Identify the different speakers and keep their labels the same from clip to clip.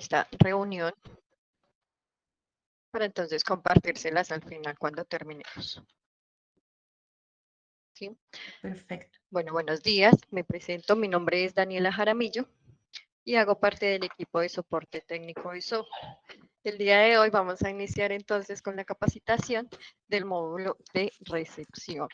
Speaker 1: esta reunión para entonces compartírselas al final cuando terminemos. ¿Sí?
Speaker 2: Perfecto.
Speaker 1: Bueno, buenos días. Me presento. Mi nombre es Daniela Jaramillo y hago parte del equipo de soporte técnico de SOF. El día de hoy vamos a iniciar entonces con la capacitación del módulo de recepción.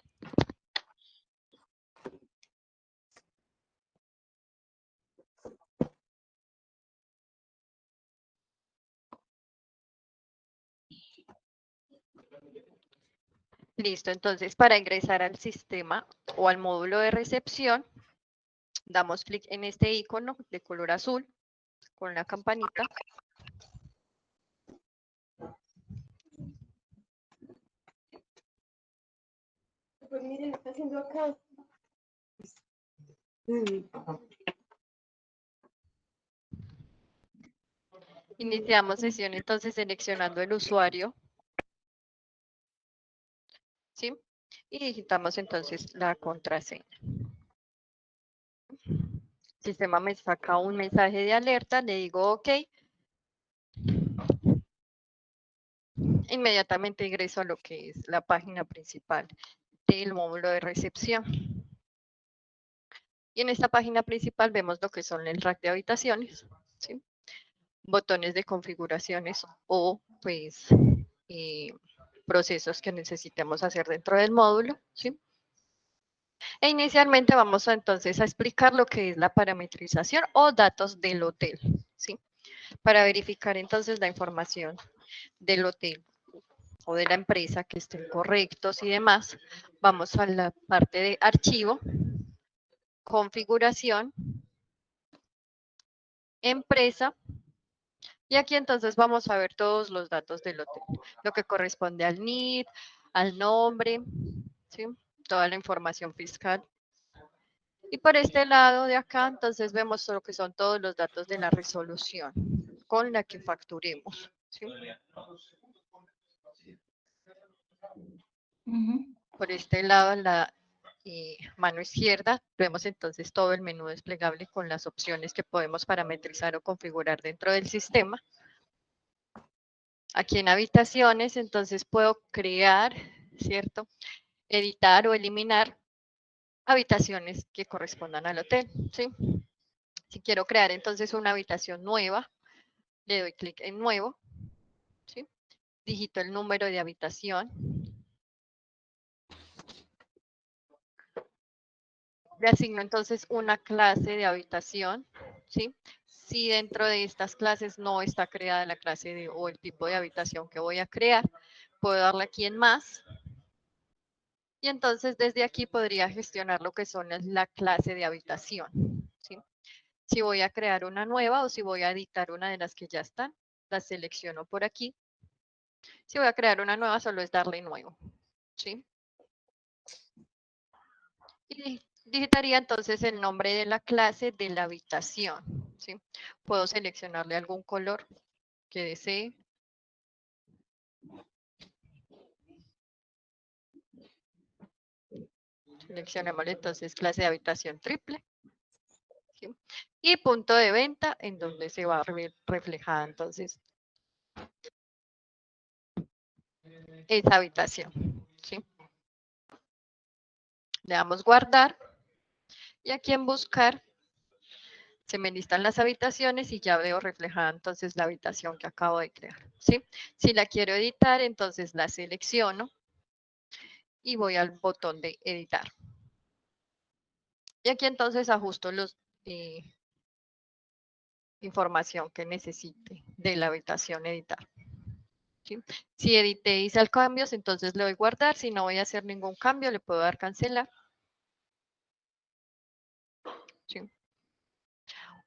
Speaker 1: Listo, entonces para ingresar al sistema o al módulo de recepción, damos clic en este icono de color azul con la campanita.
Speaker 3: Pues miren, está haciendo acá.
Speaker 1: Iniciamos sesión entonces seleccionando el usuario. ¿Sí? Y digitamos entonces la contraseña. El sistema me saca un mensaje de alerta, le digo OK. Inmediatamente ingreso a lo que es la página principal del módulo de recepción. Y en esta página principal vemos lo que son el rack de habitaciones, ¿sí? Botones de configuraciones o pues procesos que necesitemos hacer dentro del módulo, ¿sí? E inicialmente vamos a entonces a explicar lo que es la parametrización o datos del hotel, ¿sí? Para verificar entonces la información del hotel o de la empresa que estén correctos y demás, vamos a la parte de archivo, configuración, empresa, y aquí entonces vamos a ver todos los datos del hotel, lo que corresponde al NID, al nombre, ¿sí? Toda la información fiscal. Y por este lado de acá, entonces vemos lo que son todos los datos de la resolución con la que facturemos, ¿sí? Por este lado, en la mano izquierda, vemos entonces todo el menú desplegable con las opciones que podemos parametrizar o configurar dentro del sistema. Aquí en habitaciones, entonces puedo crear, ¿cierto? Editar o eliminar habitaciones que correspondan al hotel, ¿sí? Si quiero crear entonces una habitación nueva, le doy clic en nuevo, ¿sí? Digito el número de habitación. Le asigno entonces una clase de habitación, ¿sí? Si dentro de estas clases no está creada la clase o el tipo de habitación que voy a crear, puedo darle aquí en más. Y entonces desde aquí podría gestionar lo que son la clase de habitación, ¿sí? Si voy a crear una nueva o si voy a editar una de las que ya están, la selecciono por aquí. Si voy a crear una nueva, solo es darle nuevo, ¿sí? Y digitaría entonces el nombre de la clase de la habitación, ¿sí? Puedo seleccionarle algún color que desee. Seleccionemos entonces clase de habitación triple, ¿sí? Y punto de venta en donde se va a ver reflejada entonces esa habitación, ¿sí? Le damos guardar y aquí en buscar se me listan las habitaciones y ya veo reflejada entonces la habitación que acabo de crear, ¿sí? Si la quiero editar, entonces la selecciono y voy al botón de editar. Y aquí entonces ajusto los información que necesite de la habitación editar. ¿Sí? Si edité y hice cambios, entonces le doy guardar. Si no voy a hacer ningún cambio, le puedo dar cancelar. ¿Sí?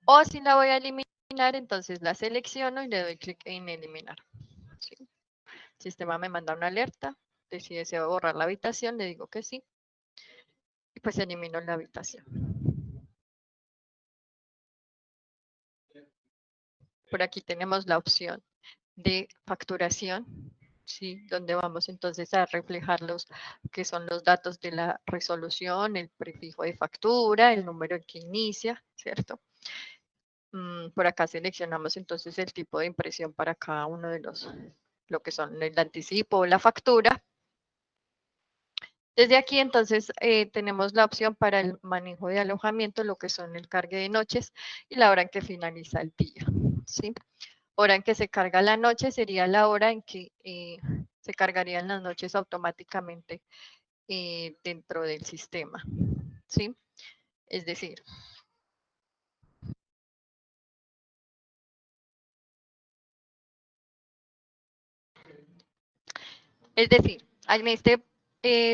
Speaker 1: O si la voy a eliminar, entonces la selecciono y le doy clic en eliminar. ¿Sí? El sistema me manda una alerta de si deseo borrar la habitación, le digo que sí. Y pues elimino la habitación. Por aquí tenemos la opción de facturación, ¿sí? Donde vamos entonces a reflejar los que son los datos de la resolución, el prefijo de factura, el número en que inicia, ¿cierto? Por acá seleccionamos entonces el tipo de impresión para cada uno de lo que son el anticipo o la factura. Desde aquí entonces tenemos la opción para el manejo de alojamiento, lo que son el cargue de noches y la hora en que finaliza el día, ¿sí? Hora en que se carga la noche sería la hora en que se cargarían las noches automáticamente dentro del sistema, ¿sí? Es decir, en este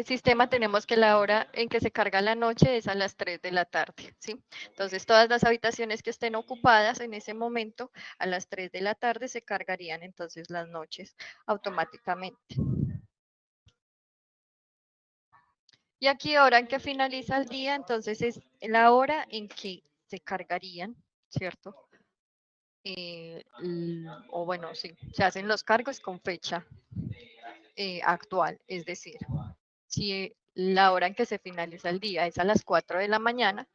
Speaker 1: sistema tenemos que la hora en que se carga la noche es a las 3 de la tarde, ¿sí? Entonces, todas las habitaciones que estén ocupadas en ese momento, a las 3 de la tarde se cargarían entonces las noches automáticamente. Y aquí hora en que finaliza el día, entonces es la hora en que se cargarían, ¿cierto? O bueno, sí, se hacen los cargos con fecha actual, es decir, si la hora en que se finaliza el día es a las 4 de la mañana,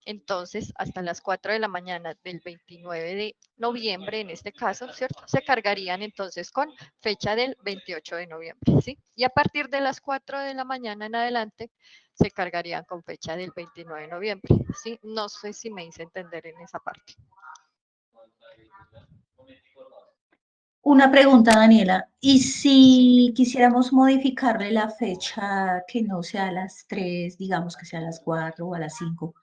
Speaker 1: entonces hasta las 4 de la mañana del 29 de noviembre, en este caso, ¿cierto? Se cargarían entonces con fecha del 28 de noviembre, ¿sí? Y a partir de las 4 de la mañana en adelante, se cargarían con fecha del 29 de noviembre, ¿sí? No sé si me hice entender en esa parte.
Speaker 2: Una pregunta, Daniela. ¿Y si quisiéramos modificarle la fecha que no sea a las 3, digamos que sea a las 4 o a las 5?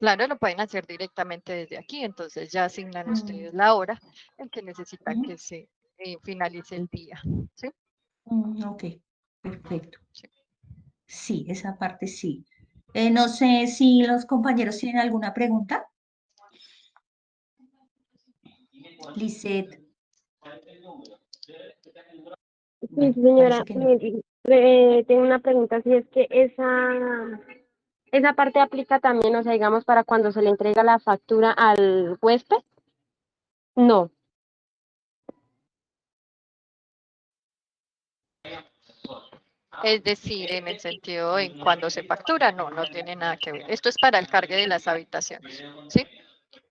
Speaker 1: Claro, lo pueden hacer directamente desde aquí, entonces ya asignan ustedes la hora en que necesitan que se finalice el día, ¿sí?
Speaker 2: Ok, perfecto.
Speaker 1: Sí.
Speaker 2: Sí, esa parte sí. No sé si los compañeros tienen alguna pregunta. Lisette,
Speaker 3: Sí, señora,
Speaker 2: parece que no.
Speaker 3: tengo una pregunta, si es que esa parte aplica también, o sea, digamos, para cuando se le entrega la factura al huésped. No.
Speaker 1: Es decir, en el sentido en cuando se factura, no, no tiene nada que ver. Esto es para el cargue de las habitaciones, ¿sí?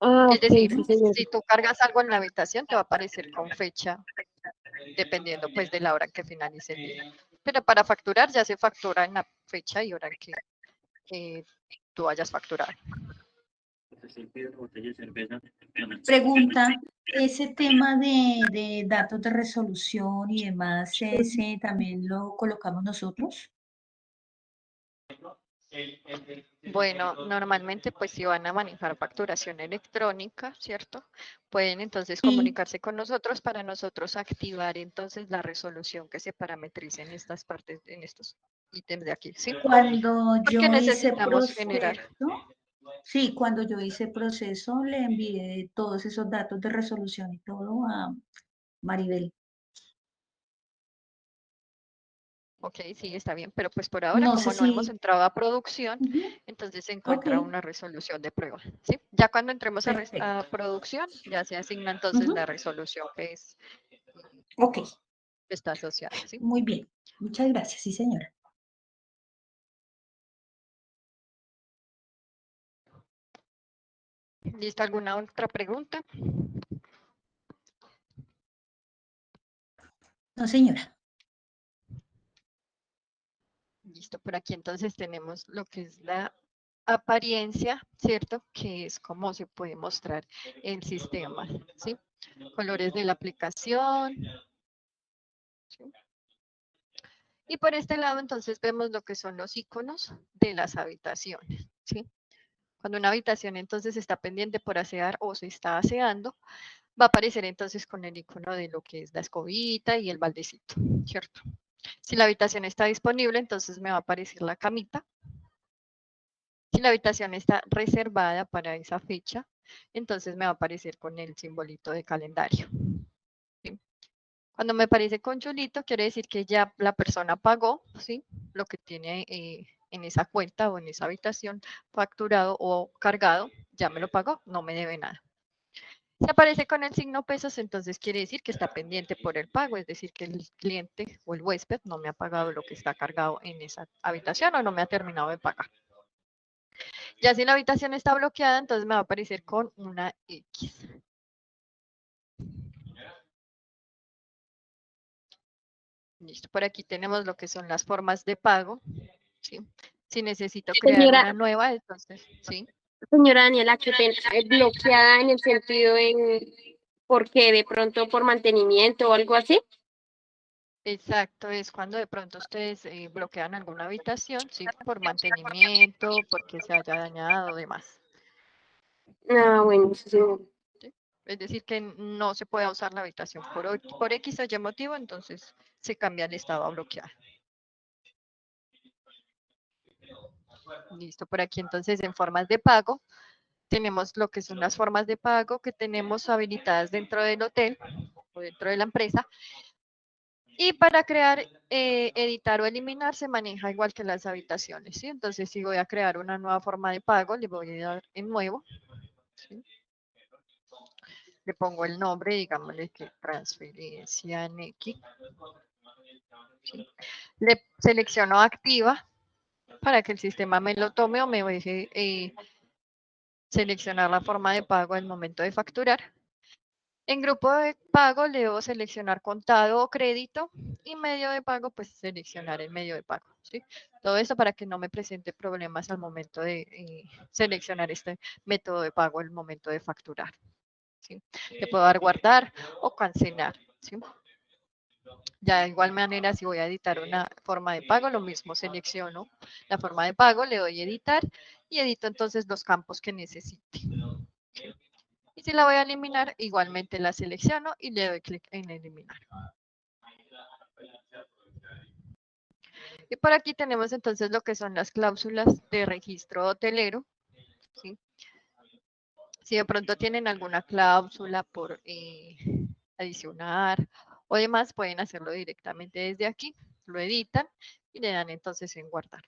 Speaker 3: Ah,
Speaker 1: Es
Speaker 3: ok,
Speaker 1: decir,
Speaker 3: sí, señora.
Speaker 1: si tú cargas algo en la habitación, te va a aparecer con fecha, dependiendo pues de la hora en que finalice el día. Pero para facturar ya se factura en la fecha y hora en que tú hayas facturado.
Speaker 2: Pregunta, ese tema de datos de resolución y demás, ¿ese también lo colocamos nosotros?
Speaker 1: Bueno, normalmente pues si van a manejar facturación electrónica, ¿cierto? Pueden entonces
Speaker 2: Sí.
Speaker 1: comunicarse con nosotros para nosotros activar entonces la resolución que se parametrice en estas partes, en estos ítems de aquí, ¿sí?
Speaker 2: Cuando
Speaker 1: Porque
Speaker 2: yo hice
Speaker 1: necesitamos generar.
Speaker 2: proceso, sí, cuando yo hice proceso le envié todos esos datos de resolución y todo a Maribel.
Speaker 1: Ok, sí, está bien, pero pues por ahora,
Speaker 2: No sé
Speaker 1: como no
Speaker 2: si...
Speaker 1: hemos entrado a producción,
Speaker 2: Ujú,
Speaker 1: entonces se
Speaker 2: ok,
Speaker 1: encuentra una resolución de prueba, ¿sí? Ya cuando entremos a
Speaker 2: perfecto.
Speaker 1: producción, ya se asigna entonces
Speaker 2: Ujú,
Speaker 1: la resolución que
Speaker 2: ok,
Speaker 1: está asociada, ¿sí?
Speaker 2: muy bien. Muchas gracias, sí, señora.
Speaker 1: ¿Listo? ¿Alguna otra pregunta?
Speaker 2: No, señora.
Speaker 1: Listo, por aquí entonces tenemos lo que es la apariencia, ¿cierto? Que es como se puede mostrar el sistema, ¿sí? Colores de la aplicación, ¿sí? Y por este lado entonces vemos lo que son los iconos de las habitaciones, ¿sí? Cuando una habitación entonces está pendiente por asear o se está aseando, va a aparecer entonces con el icono de lo que es la escobita y el baldecito, ¿cierto? Si la habitación está disponible, entonces me va a aparecer la camita. Si la habitación está reservada para esa fecha, entonces me va a aparecer con el simbolito de calendario, ¿sí? Cuando me aparece con chulito, quiere decir que ya la persona pagó, ¿sí? Lo que tiene en esa cuenta o en esa habitación facturado o cargado, ya me lo pagó, no me debe nada. Si aparece con el signo pesos, entonces quiere decir que está pendiente por el pago, es decir, que el cliente o el huésped no me ha pagado lo que está cargado en esa habitación o no me ha terminado de pagar. Ya si la habitación está bloqueada, entonces me va a aparecer con una X. Listo, por aquí tenemos lo que son las formas de pago. ¿Sí? Si necesito crear
Speaker 3: Señora,
Speaker 1: una nueva, entonces, ¿sí?
Speaker 3: señora Daniela, qué pena, bloqueada en el sentido en, ¿por qué? De pronto por mantenimiento o algo así.
Speaker 1: Exacto, es cuando de pronto ustedes bloquean alguna habitación, ¿sí? Por mantenimiento, porque se haya dañado o demás.
Speaker 3: Ah, bueno, sí, señora.
Speaker 1: ¿Sí? Es decir, que no se puede usar la habitación por X o Y motivo, entonces se cambia el estado a bloquear. Listo, por aquí entonces en formas de pago, tenemos lo que son las formas de pago que tenemos habilitadas dentro del hotel o dentro de la empresa. Y para crear, editar o eliminar se maneja igual que las habitaciones, ¿sí? Entonces, si voy a crear una nueva forma de pago, le voy a dar en nuevo, ¿sí? Le pongo el nombre, digámosle que transferencia NX, ¿sí? Le selecciono activa para que el sistema me lo tome o me deje seleccionar la forma de pago al momento de facturar. En grupo de pago le debo seleccionar contado o crédito y medio de pago, pues seleccionar el medio de pago, ¿sí? Todo esto para que no me presente problemas al momento de seleccionar este método de pago al momento de facturar, ¿sí? Le puedo dar guardar o cancelar, ¿sí? Ya de igual manera, si voy a editar una forma de pago, lo mismo selecciono la forma de pago, le doy editar y edito entonces los campos que necesite. ¿Sí? Y si la voy a eliminar, igualmente la selecciono y le doy clic en eliminar. Y por aquí tenemos entonces lo que son las cláusulas de registro hotelero, ¿sí? Si de pronto tienen alguna cláusula por adicionar o demás, pueden hacerlo directamente desde aquí. Lo editan y le dan entonces en guardar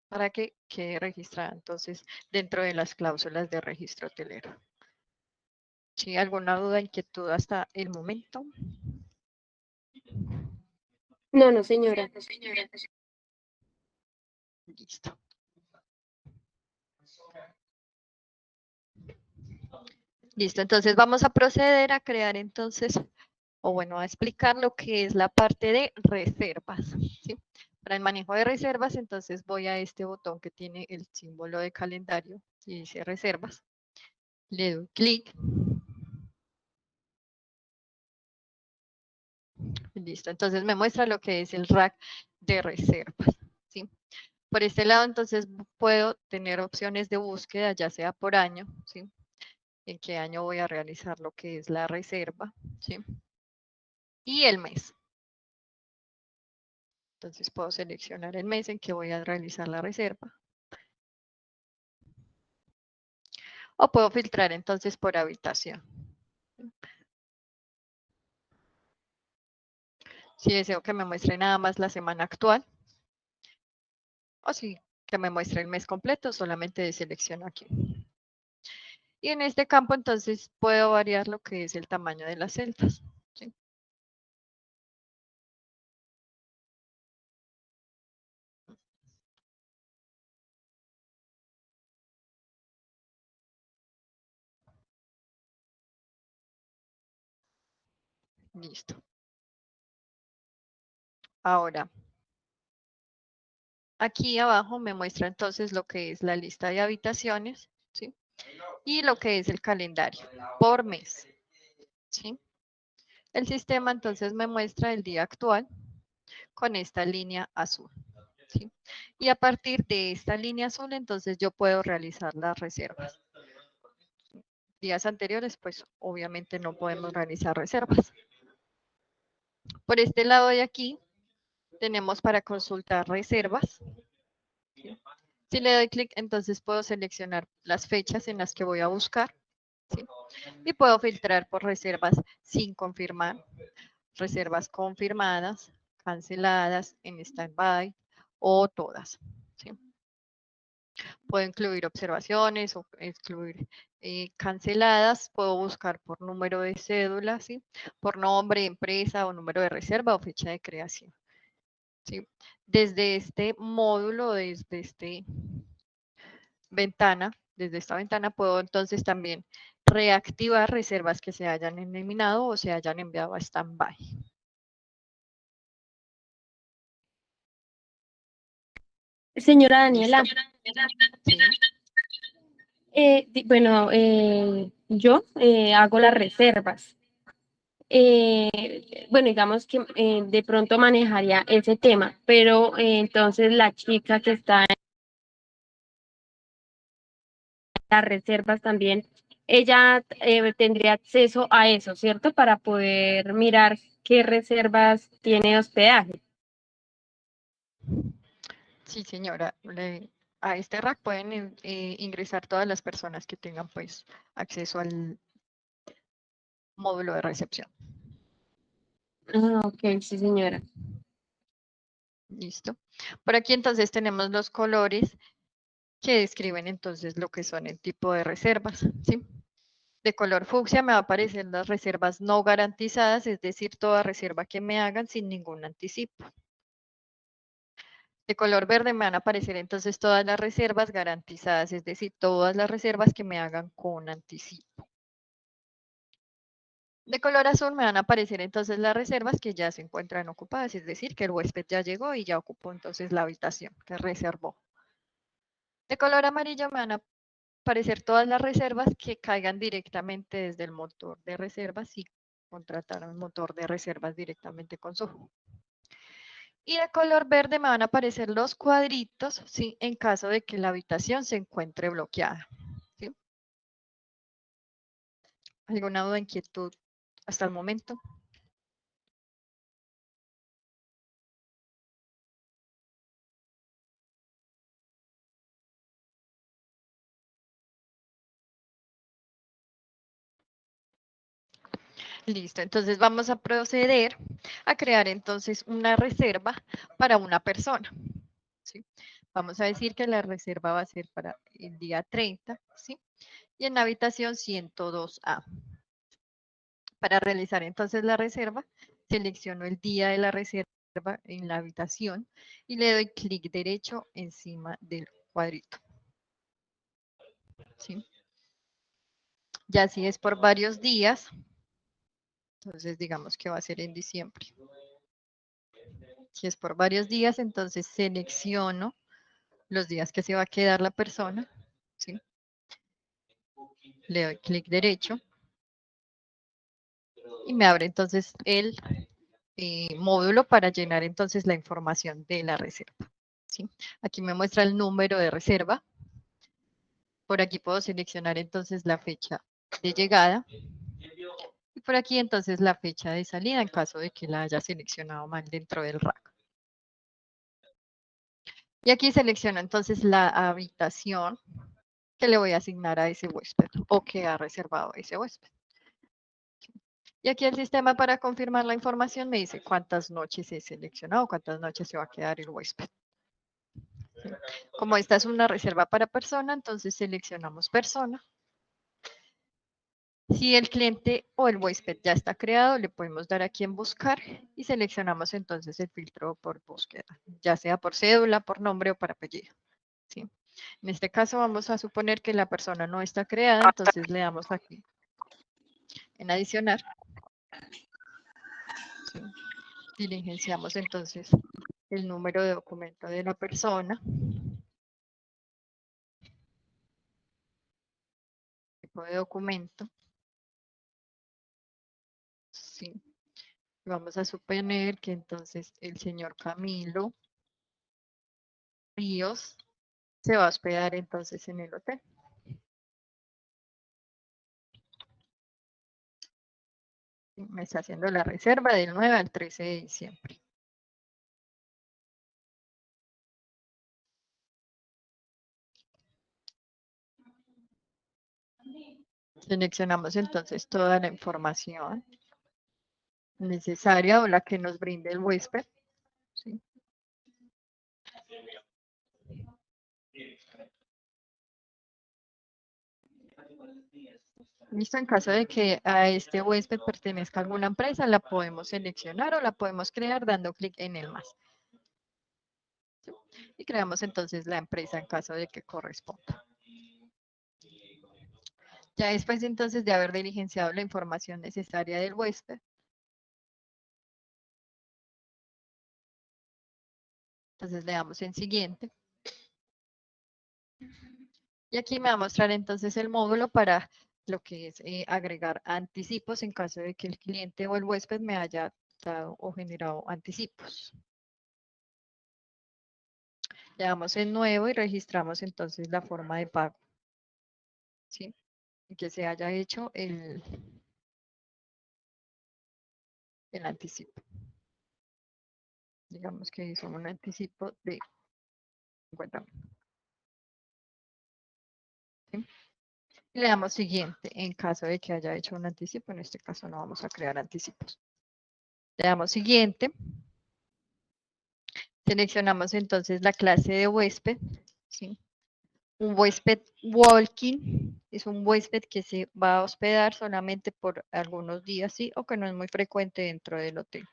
Speaker 1: para que quede registrada entonces dentro de las cláusulas de registro hotelero. ¿Sí? ¿Alguna duda, inquietud hasta el momento?
Speaker 3: No, no, señora.
Speaker 1: Listo. Listo, entonces vamos a proceder a crear entonces, o bueno, a explicar lo que es la parte de reservas, ¿sí? Para el manejo de reservas, entonces voy a este botón que tiene el símbolo de calendario y dice reservas. Le doy clic. Listo, entonces me muestra lo que es el rack de reservas, ¿sí? Por este lado, entonces puedo tener opciones de búsqueda, ya sea por año, ¿sí? En qué año voy a realizar lo que es la reserva, ¿sí? Y el mes. Entonces puedo seleccionar el mes en que voy a realizar la reserva. O puedo filtrar entonces por habitación. Si deseo que me muestre nada más la semana actual. O si que me muestre el mes completo, solamente selecciono aquí. Y en este campo entonces puedo variar lo que es el tamaño de las celdas, ¿sí? Listo. Ahora, aquí abajo me muestra entonces lo que es la lista de habitaciones, ¿sí? Y lo que es el calendario por mes, ¿sí? El sistema entonces me muestra el día actual con esta línea azul, ¿sí? Y a partir de esta línea azul, entonces yo puedo realizar las reservas. Días anteriores, pues obviamente no podemos realizar reservas. Por este lado de aquí, tenemos para consultar reservas. Si le doy clic, entonces puedo seleccionar las fechas en las que voy a buscar, ¿sí? Y puedo filtrar por reservas sin confirmar, reservas confirmadas, canceladas, en stand-by o todas, ¿sí? Puedo incluir observaciones o excluir canceladas. Puedo buscar por número de cédula, ¿sí? Por nombre, empresa o número de reserva o fecha de creación, ¿sí? Desde este módulo, desde este ventana, desde esta ventana puedo entonces también reactivar reservas que se hayan eliminado o se hayan enviado a stand-by.
Speaker 3: Señora Daniela,
Speaker 1: Sí.
Speaker 3: bueno, yo hago las reservas. Bueno, digamos que de pronto manejaría ese tema, pero entonces la chica que está en las reservas también, ella tendría acceso a eso, ¿cierto? Para poder mirar qué reservas tiene hospedaje.
Speaker 1: Sí, señora. A este rack pueden ingresar todas las personas que tengan pues acceso al módulo de recepción.
Speaker 3: Ah, ok, sí, señora.
Speaker 1: Listo. Por aquí entonces tenemos los colores que describen entonces lo que son el tipo de reservas, ¿sí? De color fucsia me va a aparecer las reservas no garantizadas, es decir, toda reserva que me hagan sin ningún anticipo. De color verde me van a aparecer entonces todas las reservas garantizadas, es decir, todas las reservas que me hagan con anticipo. De color azul me van a aparecer entonces las reservas que ya se encuentran ocupadas, es decir, que el huésped ya llegó y ya ocupó entonces la habitación que reservó. De color amarillo me van a aparecer todas las reservas que caigan directamente desde el motor de reservas y contrataron el motor de reservas directamente con Soho. Y de color verde me van a aparecer los cuadritos, ¿sí? En caso de que la habitación se encuentre bloqueada, ¿sí? ¿Alguna duda, inquietud hasta el momento? Listo, entonces vamos a proceder a crear entonces una reserva para una persona, ¿sí? Vamos a decir que la reserva va a ser para el día 30, ¿sí? Y en la habitación 102A. Para realizar entonces la reserva, selecciono el día de la reserva en la habitación y le doy clic derecho encima del cuadrito, ¿sí? Ya si es por varios días, entonces digamos que va a ser en diciembre. Si es por varios días, entonces selecciono los días que se va a quedar la persona, ¿sí? Le doy clic derecho y me abre entonces el módulo para llenar entonces la información de la reserva, ¿sí? Aquí me muestra el número de reserva. Por aquí puedo seleccionar entonces la fecha de llegada. Y por aquí entonces la fecha de salida en caso de que la haya seleccionado mal dentro del rack. Y aquí selecciono entonces la habitación que le voy a asignar a ese huésped o que ha reservado ese huésped. Y aquí el sistema para confirmar la información me dice cuántas noches he seleccionado, cuántas noches se va a quedar el huésped. Como esta es una reserva para persona, entonces seleccionamos persona. Si el cliente o el huésped ya está creado, le podemos dar aquí en buscar y seleccionamos entonces el filtro por búsqueda, ya sea por cédula, por nombre o por apellido, ¿sí? En este caso vamos a suponer que la persona no está creada, entonces le damos aquí en adicionar. ¿Sí? Diligenciamos entonces el número de documento de la persona. Tipo de documento. Sí. Vamos a suponer que entonces el señor Camilo Ríos se va a hospedar entonces en el hotel. Me está haciendo la reserva del 9 al 13 de diciembre. Seleccionamos entonces toda la información necesaria o la que nos brinde el huésped, ¿sí? Listo, en caso de que a este huésped pertenezca a alguna empresa, la podemos seleccionar o la podemos crear dando clic en el más. ¿Sí? Y creamos entonces la empresa en caso de que corresponda. Ya después entonces de haber diligenciado la información necesaria del huésped, entonces le damos en siguiente. Y aquí me va a mostrar entonces el módulo para lo que es agregar anticipos en caso de que el cliente o el huésped me haya dado o generado anticipos. Le damos en nuevo y registramos entonces la forma de pago. ¿Sí? Y que se haya hecho el anticipo. Digamos que hizo un anticipo de 50.000. ¿Sí? Y le damos siguiente en caso de que haya hecho un anticipo. En este caso no vamos a crear anticipos. Le damos siguiente. Seleccionamos entonces la clase de huésped. ¿Sí? Un huésped walking es un huésped que se va a hospedar solamente por algunos días, ¿sí? O que no es muy frecuente dentro del hotel.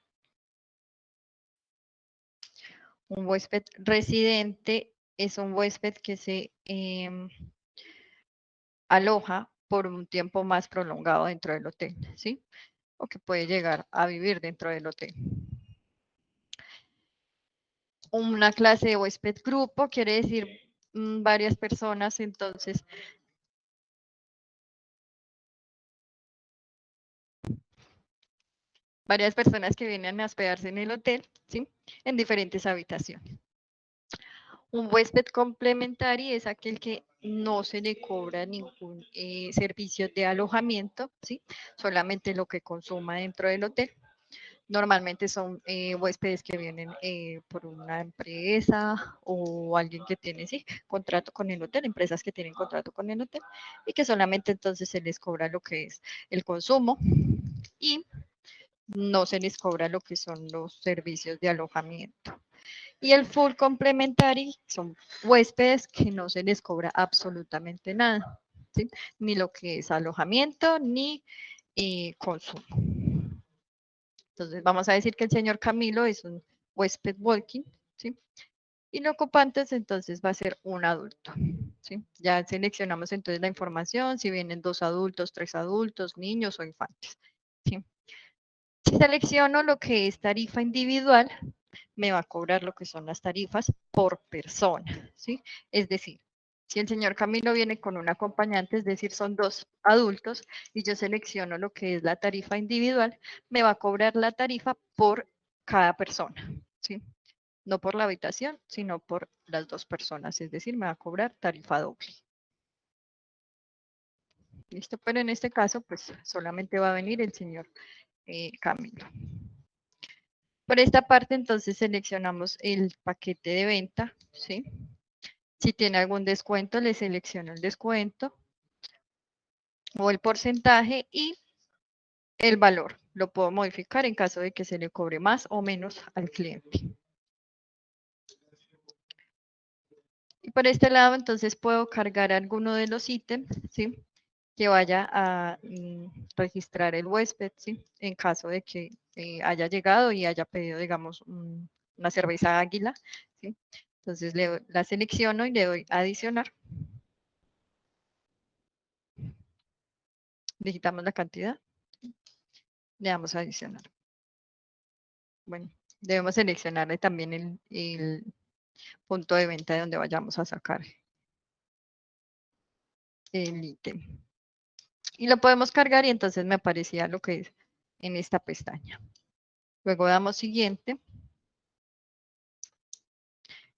Speaker 1: Un huésped residente es un huésped que se aloja por un tiempo más prolongado dentro del hotel, ¿sí? O que puede llegar a vivir dentro del hotel. Una clase de huésped grupo quiere decir varias personas, entonces varias personas que vienen a hospedarse en el hotel, ¿sí? En diferentes habitaciones. Un huésped complementario es aquel que no se le cobra ningún servicio de alojamiento, ¿sí? Solamente lo que consuma dentro del hotel. Normalmente son huéspedes que vienen por una empresa o alguien que tiene, sí, contrato con el hotel, empresas que tienen contrato con el hotel y que solamente entonces se les cobra lo que es el consumo y no se les cobra lo que son los servicios de alojamiento. Y el full complementary son huéspedes que no se les cobra absolutamente nada, ¿sí? Ni lo que es alojamiento ni consumo. Entonces vamos a decir que el señor Camilo es un huésped walking, ¿sí? Y el ocupante entonces va a ser un adulto, ¿sí? Ya seleccionamos entonces la información, si vienen 2 adultos, 3 adultos, niños o infantes, ¿sí? Si selecciono lo que es tarifa individual, me va a cobrar lo que son las tarifas por persona, ¿sí? Es decir, si el señor Camilo viene con un acompañante, es decir, son 2 adultos, y yo selecciono lo que es la tarifa individual, me va a cobrar la tarifa por cada persona, ¿sí? No por la habitación, sino por las 2 personas, es decir, me va a cobrar tarifa doble. ¿Listo? Pero en este caso, pues solamente va a venir el señor Camilo. Por esta parte, entonces seleccionamos el paquete de venta, ¿sí? Si tiene algún descuento, le selecciono el descuento o el porcentaje y el valor. Lo puedo modificar en caso de que se le cobre más o menos al cliente. Y por este lado, entonces puedo cargar alguno de los ítems, ¿sí? Que vaya a registrar el huésped, ¿sí? En caso de que haya llegado y haya pedido, digamos, una cerveza Águila, ¿sí? Entonces la selecciono y le doy adicionar. Digitamos la cantidad. Le damos a adicionar. Bueno, debemos seleccionarle también el punto de venta de donde vayamos a sacar el ítem. Y lo podemos cargar y entonces me aparecía lo que es en esta pestaña. Luego damos siguiente.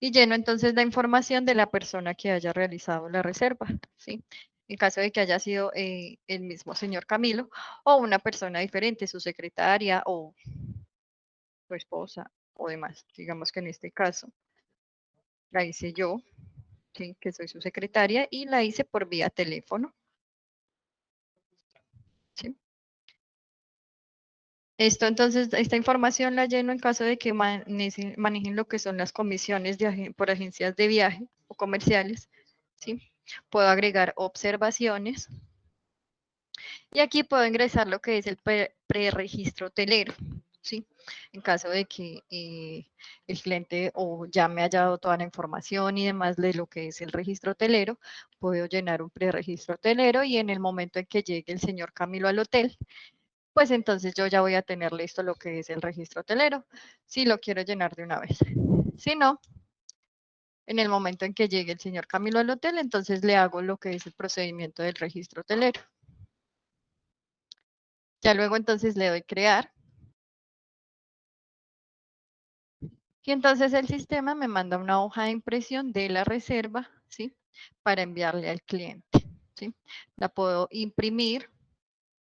Speaker 1: Y lleno entonces la información de la persona que haya realizado la reserva, ¿sí? En caso de que haya sido el mismo señor Camilo o una persona diferente, su secretaria o su esposa o demás. Digamos que en este caso la hice yo, ¿sí? Que soy su secretaria y la hice por vía teléfono, ¿sí? Esto entonces, esta información la lleno en caso de que manejen lo que son las comisiones por agencias de viaje o comerciales, ¿sí? Puedo agregar observaciones y aquí puedo ingresar lo que es el preregistro hotelero, ¿sí? En caso de que el cliente o ya me haya dado toda la información y demás de lo que es el registro hotelero, puedo llenar un preregistro hotelero y en el momento en que llegue el señor Camilo al hotel, pues entonces yo ya voy a tener listo lo que es el registro hotelero, si lo quiero llenar de una vez. Si no, en el momento en que llegue el señor Camilo al hotel, entonces le hago lo que es el procedimiento del registro hotelero. Ya luego entonces le doy crear. Y entonces el sistema me manda una hoja de impresión de la reserva, ¿sí? Para enviarle al cliente, ¿sí? La puedo imprimir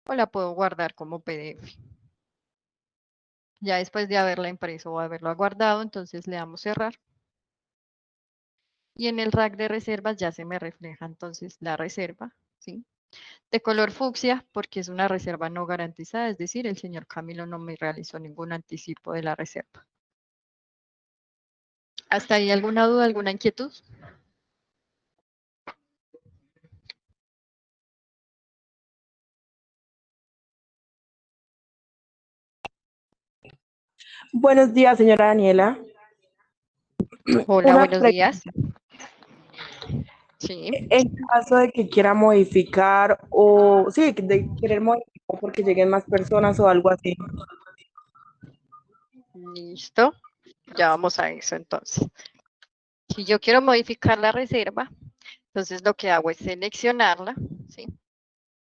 Speaker 1: o la puedo guardar como PDF. Ya después de haberla impreso o haberla guardado, entonces le damos cerrar. Y en el rack de reservas ya se me refleja entonces la reserva, ¿sí? De color fucsia, porque es una reserva no garantizada, es decir, el señor Camilo no me realizó ningún anticipo de la reserva. ¿Hasta ahí alguna duda, alguna inquietud?
Speaker 4: Buenos días, señora Daniela.
Speaker 1: Hola,
Speaker 4: Una
Speaker 1: buenos
Speaker 4: pregunta.
Speaker 1: días. Sí,
Speaker 4: En caso de que quiera modificar o sí, de querer modificar porque lleguen más personas o algo así.
Speaker 1: listo. Ya vamos a eso entonces. Si yo quiero modificar la reserva, entonces lo que hago es seleccionarla, ¿sí?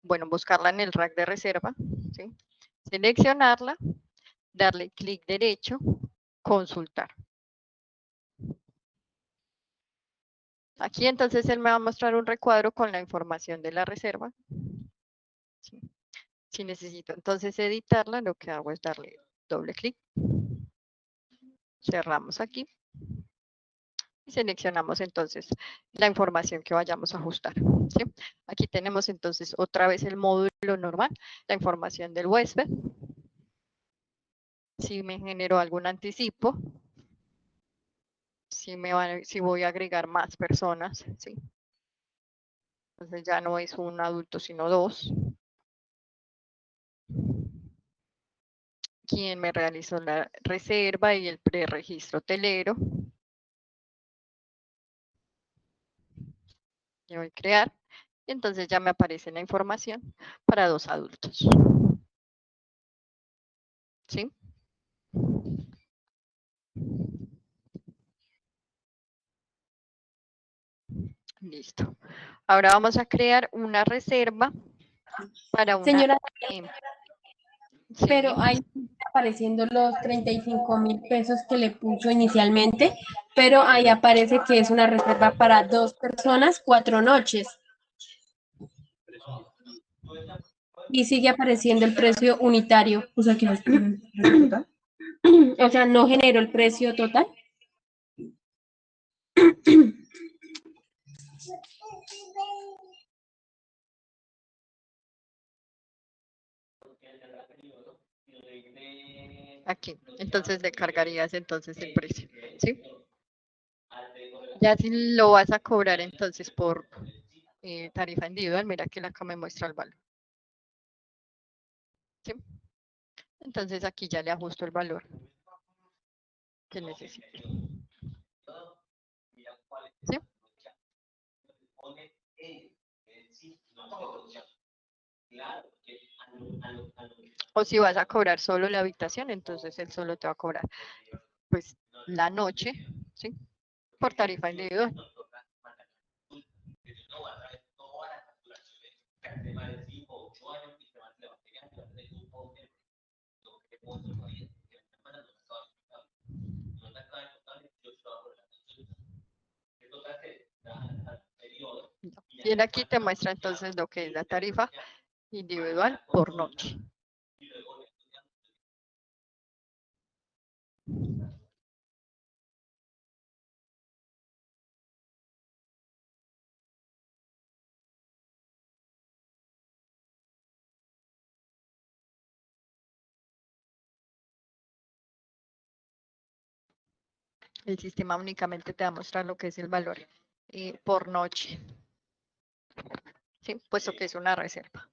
Speaker 1: Bueno, buscarla en el rack de reserva, ¿sí? Seleccionarla, darle clic derecho, consultar. Aquí entonces él me va a mostrar un recuadro con la información de la reserva. ¿Sí? Si necesito entonces editarla, lo que hago es darle doble clic. Cerramos aquí. Y seleccionamos entonces la información que vayamos a ajustar. ¿Sí? Aquí tenemos entonces otra vez el módulo normal, la información del huésped. Si me generó algún anticipo, si voy a agregar más personas, ¿sí? Entonces ya no es un adulto, sino dos. Quien me realizó la reserva y el preregistro hotelero. Le voy a crear. Y entonces ya me aparece la información para dos adultos. ¿Sí? Listo. Ahora vamos a crear una reserva para una...
Speaker 3: Señora,
Speaker 1: Sí,
Speaker 3: pero ahí están apareciendo los 35.000 pesos que le puso inicialmente, pero ahí aparece que es una reserva para 2 personas, 4 noches. Y sigue apareciendo el precio unitario.
Speaker 4: O sea, que no es precio total.
Speaker 3: O sea, no generó el precio total.
Speaker 1: aquí. Entonces le cargarías entonces el precio. ¿Sí? Ya si lo vas a cobrar entonces por tarifa individual, mira que acá me muestra el valor. ¿Sí? Entonces aquí ya le ajusto el valor que necesito. ¿Sí? O si vas a cobrar solo la habitación, entonces él solo te va a cobrar pues la noche, ¿sí? Por tarifa individual. Y él aquí te muestra entonces lo que es la tarifa individual por noche. El sistema únicamente te va a mostrar lo que es el valor por noche, ¿sí? Puesto que es una reserva.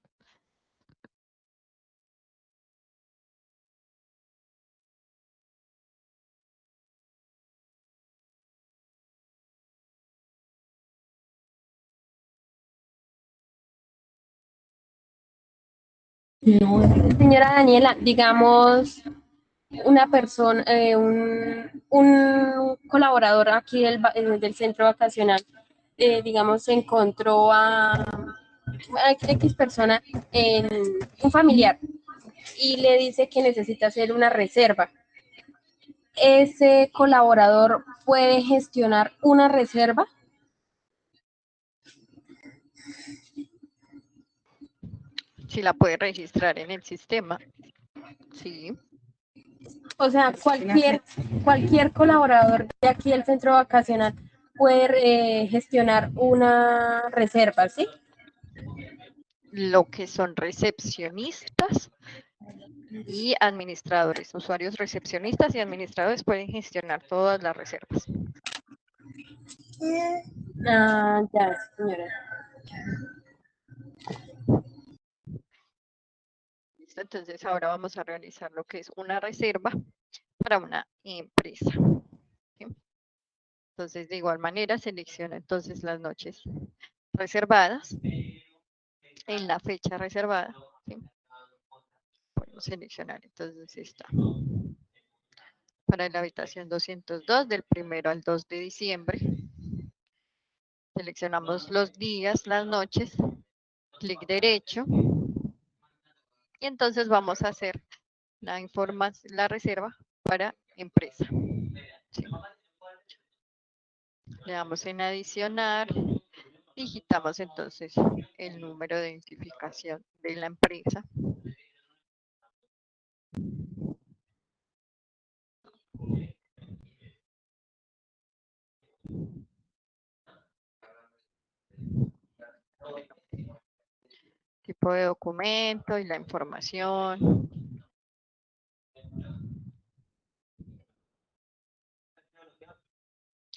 Speaker 2: No,
Speaker 3: Señora Daniela, digamos, una persona, un colaborador aquí del centro vacacional, digamos, se encontró a X persona, en un familiar, y le dice que necesita hacer una reserva. ¿Ese colaborador puede gestionar una reserva?
Speaker 1: Si la puede registrar en el sistema, sí.
Speaker 3: O sea, cualquier colaborador de aquí del centro vacacional puede gestionar una reserva, ¿sí?
Speaker 1: Lo que son recepcionistas y administradores, usuarios recepcionistas y administradores pueden gestionar todas las reservas.
Speaker 3: Ah, ya, señora.
Speaker 1: ¿Listo? Entonces ahora vamos a realizar lo que es una reserva para una empresa. ¿Sí? Entonces de igual manera selecciona entonces las noches reservadas en la fecha reservada. ¿Sí? Podemos seleccionar entonces esta para la habitación 202 del 1 al 2 de diciembre. Seleccionamos los días, las noches, clic derecho y entonces vamos a hacer la reserva para empresa. Sí. Le damos en adicionar, digitamos entonces el número de identificación de la empresa. Tipo de documento y la información.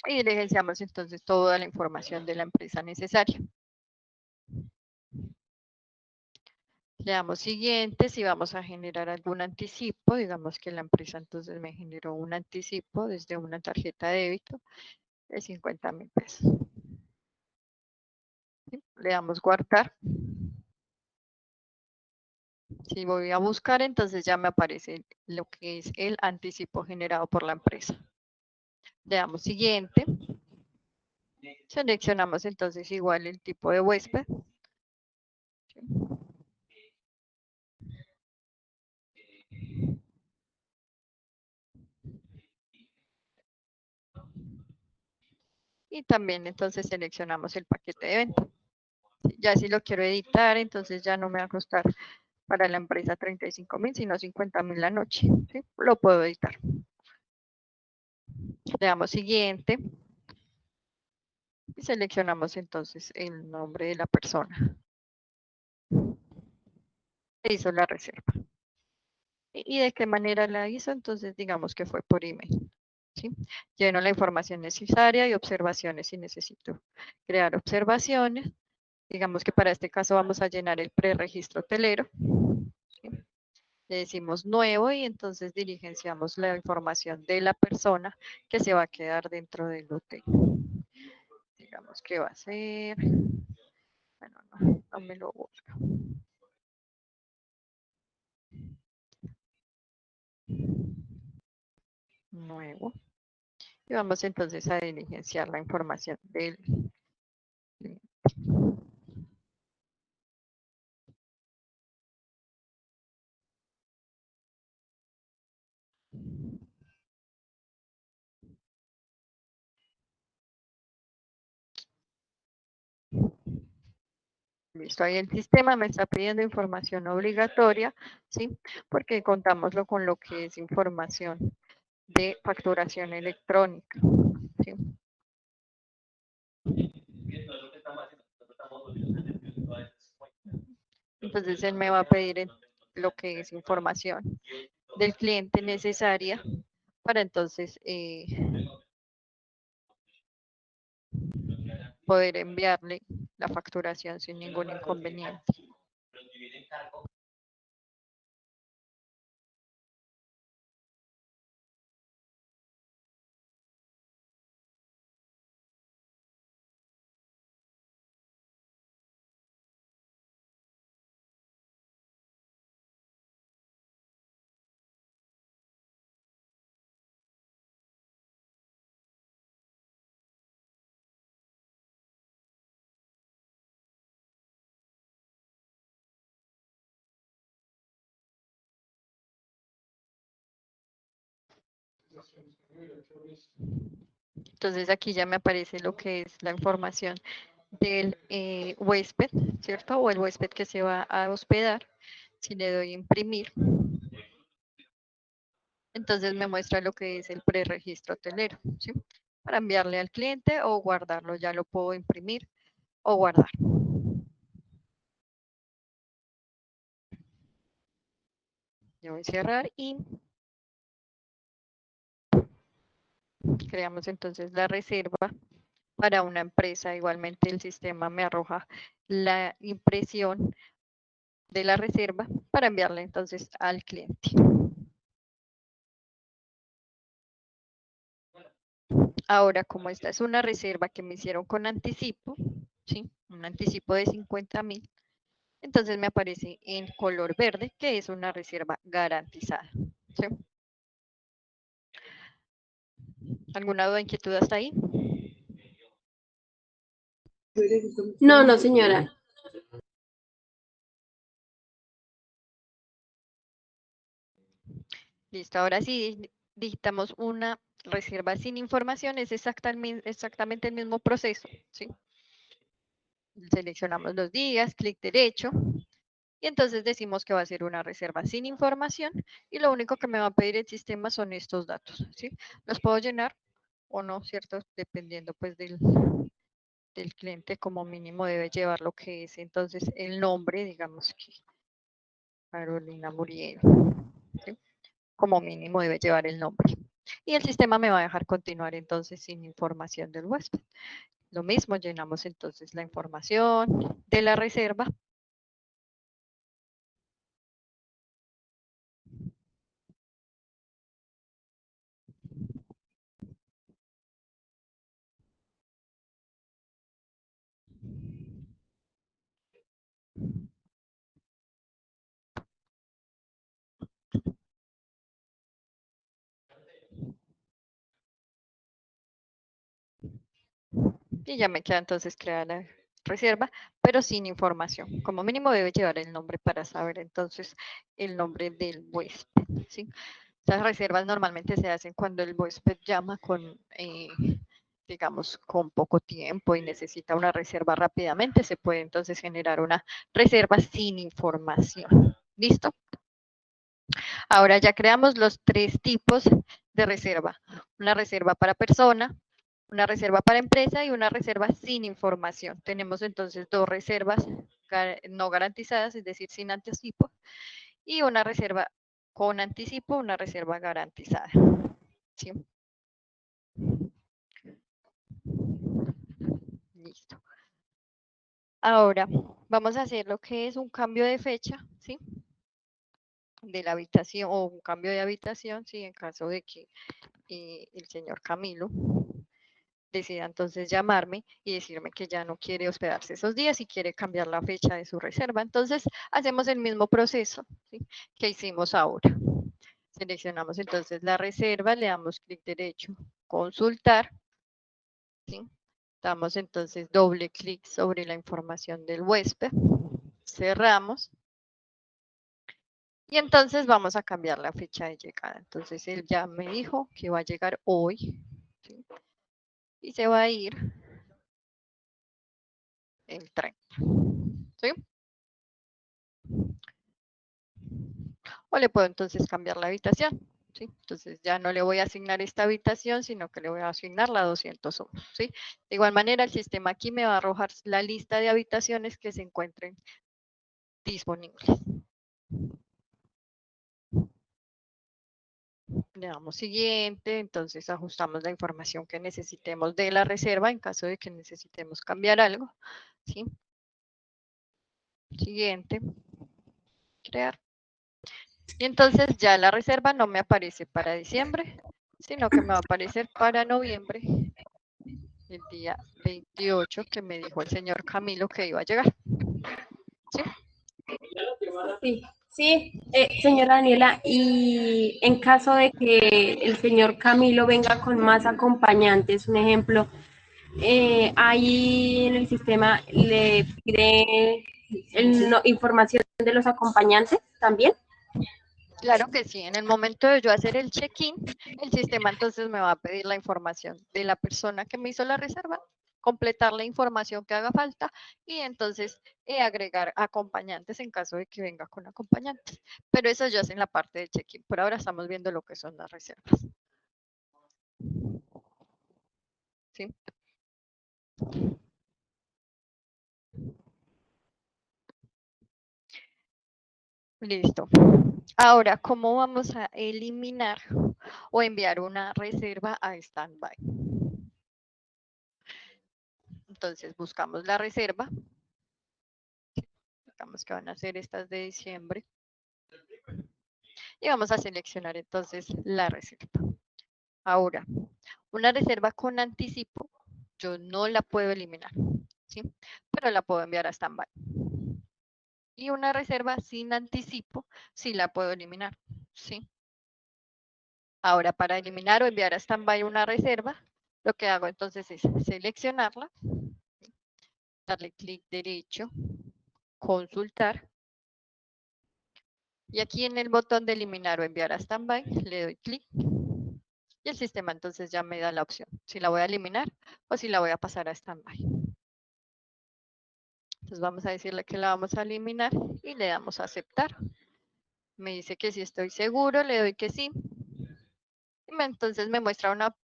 Speaker 1: Y diligenciamos entonces toda la información de la empresa necesaria. Le damos siguiente, si vamos a generar algún anticipo, digamos que la empresa entonces me generó un anticipo desde una tarjeta de débito de 50.000 pesos. ¿Sí? Le damos guardar. Si voy a buscar, entonces ya me aparece lo que es el anticipo generado por la empresa. Le damos siguiente. Seleccionamos entonces igual el tipo de huésped. ¿Sí? Y también entonces seleccionamos el paquete de venta. Ya si lo quiero editar, entonces ya no me va a costar para la empresa 35.000, sino 50.000 la noche. ¿Sí? Lo puedo editar. Le damos siguiente. Y seleccionamos entonces el nombre de la persona que hizo la reserva. ¿Y de qué manera la hizo? Entonces digamos que fue por email. ¿Sí? Lleno la información necesaria y observaciones si necesito crear observaciones. Digamos que para este caso vamos a llenar el preregistro hotelero. ¿Sí? Le decimos nuevo y entonces diligenciamos la información de la persona que se va a quedar dentro del hotel. Digamos que va a ser, bueno, no me lo busca. Nuevo. Y vamos entonces a diligenciar la información del cliente. Listo, ahí el sistema me está pidiendo información obligatoria, ¿sí? Porque contámoslo con lo que es información de facturación electrónica, ¿sí? Entonces él me va a pedir lo que es información del cliente necesaria para entonces poder enviarle la facturación sin ningún inconveniente. Entonces aquí ya me aparece lo que es la información del huésped, ¿cierto? O el huésped que se va a hospedar. Si le doy imprimir, entonces me muestra lo que es el preregistro hotelero, ¿sí? Para enviarle al cliente o guardarlo, ya lo puedo imprimir o guardar. Yo voy a cerrar y creamos entonces la reserva para una empresa. Igualmente el sistema me arroja la impresión de la reserva para enviarla entonces al cliente. Ahora, como esta es una reserva que me hicieron con anticipo, ¿sí? Un anticipo de 50.000, entonces me aparece en color verde, que es una reserva garantizada, ¿sí? ¿Alguna duda, inquietud hasta ahí?
Speaker 3: No, no, señora.
Speaker 1: Listo, ahora sí digitamos una reserva sin información, es exactamente el mismo proceso, ¿sí? Seleccionamos los días, clic derecho, y entonces decimos que va a ser una reserva sin información, y lo único que me va a pedir el sistema son estos datos, ¿sí? Los puedo llenar o no, ¿cierto? Dependiendo pues del cliente, como mínimo debe llevar lo que es entonces el nombre, digamos que Carolina Muriel, ¿sí? Como mínimo debe llevar el nombre. Y el sistema me va a dejar continuar entonces sin información del huésped. Lo mismo, llenamos entonces la información de la reserva. Y ya me queda entonces crear la reserva, pero sin información. Como mínimo debe llevar el nombre para saber entonces el nombre del huésped, ¿sí? Estas reservas normalmente se hacen cuando el huésped llama con, digamos, con poco tiempo y necesita una reserva rápidamente. Se puede entonces generar una reserva sin información. ¿Listo? Ahora ya creamos los 3 tipos de reserva. Una reserva para persona, una reserva para empresa y una reserva sin información. Tenemos entonces 2 reservas no garantizadas, es decir, sin anticipo, y una reserva con anticipo, una reserva garantizada. ¿Sí? Listo. Ahora vamos a hacer lo que es un cambio de fecha, ¿sí? De la habitación o un cambio de habitación, ¿sí? En caso de que el señor Camilo decida entonces llamarme y decirme que ya no quiere hospedarse esos días y quiere cambiar la fecha de su reserva. Entonces hacemos el mismo proceso, ¿sí? Que hicimos ahora. Seleccionamos entonces la reserva, le damos clic derecho, consultar, ¿sí? Damos entonces doble clic sobre la información del huésped, cerramos y entonces vamos a cambiar la fecha de llegada. Entonces él ya me dijo que va a llegar hoy, ¿sí? Y se va a ir el 30, ¿sí? O le puedo entonces cambiar la habitación, ¿sí? Entonces ya no le voy a asignar esta habitación, sino que le voy a asignar la 201, ¿sí? De igual manera, el sistema aquí me va a arrojar la lista de habitaciones que se encuentren disponibles. Le damos siguiente, entonces ajustamos la información que necesitemos de la reserva en caso de que necesitemos cambiar algo, ¿sí? Siguiente, crear. Y entonces ya la reserva no me aparece para diciembre, sino que me va a aparecer para noviembre, el día 28 que me dijo el señor Camilo que iba a llegar. ¿Sí?
Speaker 3: Sí, sí, señora Daniela, y en caso de que el señor Camilo venga con más acompañantes, un ejemplo, ahí en el sistema le pide información de los acompañantes también.
Speaker 1: Claro que sí, en el momento de yo hacer el check-in, el sistema entonces me va a pedir la información de la persona que me hizo la reserva, completar la información que haga falta y entonces agregar acompañantes en caso de que venga con acompañantes. Pero eso ya es en la parte de check-in. Por ahora estamos viendo lo que son las reservas. ¿Sí? Listo. Ahora, ¿cómo vamos a eliminar o enviar una reserva a standby? Entonces buscamos la reserva. Digamos que van a ser estas de diciembre. Y vamos a seleccionar entonces la reserva. Ahora, una reserva con anticipo, yo no la puedo eliminar, ¿sí? Pero la puedo enviar a standby. Y una reserva sin anticipo, sí la puedo eliminar, ¿sí? Ahora, para eliminar o enviar a standby una reserva, lo que hago entonces es seleccionarla, darle clic derecho, consultar. Y aquí en el botón de eliminar o enviar a standby, le doy clic. Y el sistema entonces ya me da la opción, si la voy a eliminar o si la voy a pasar a standby. Entonces vamos a decirle que la vamos a eliminar y le damos a aceptar. Me dice que si estoy seguro, le doy que sí. Y entonces me muestra una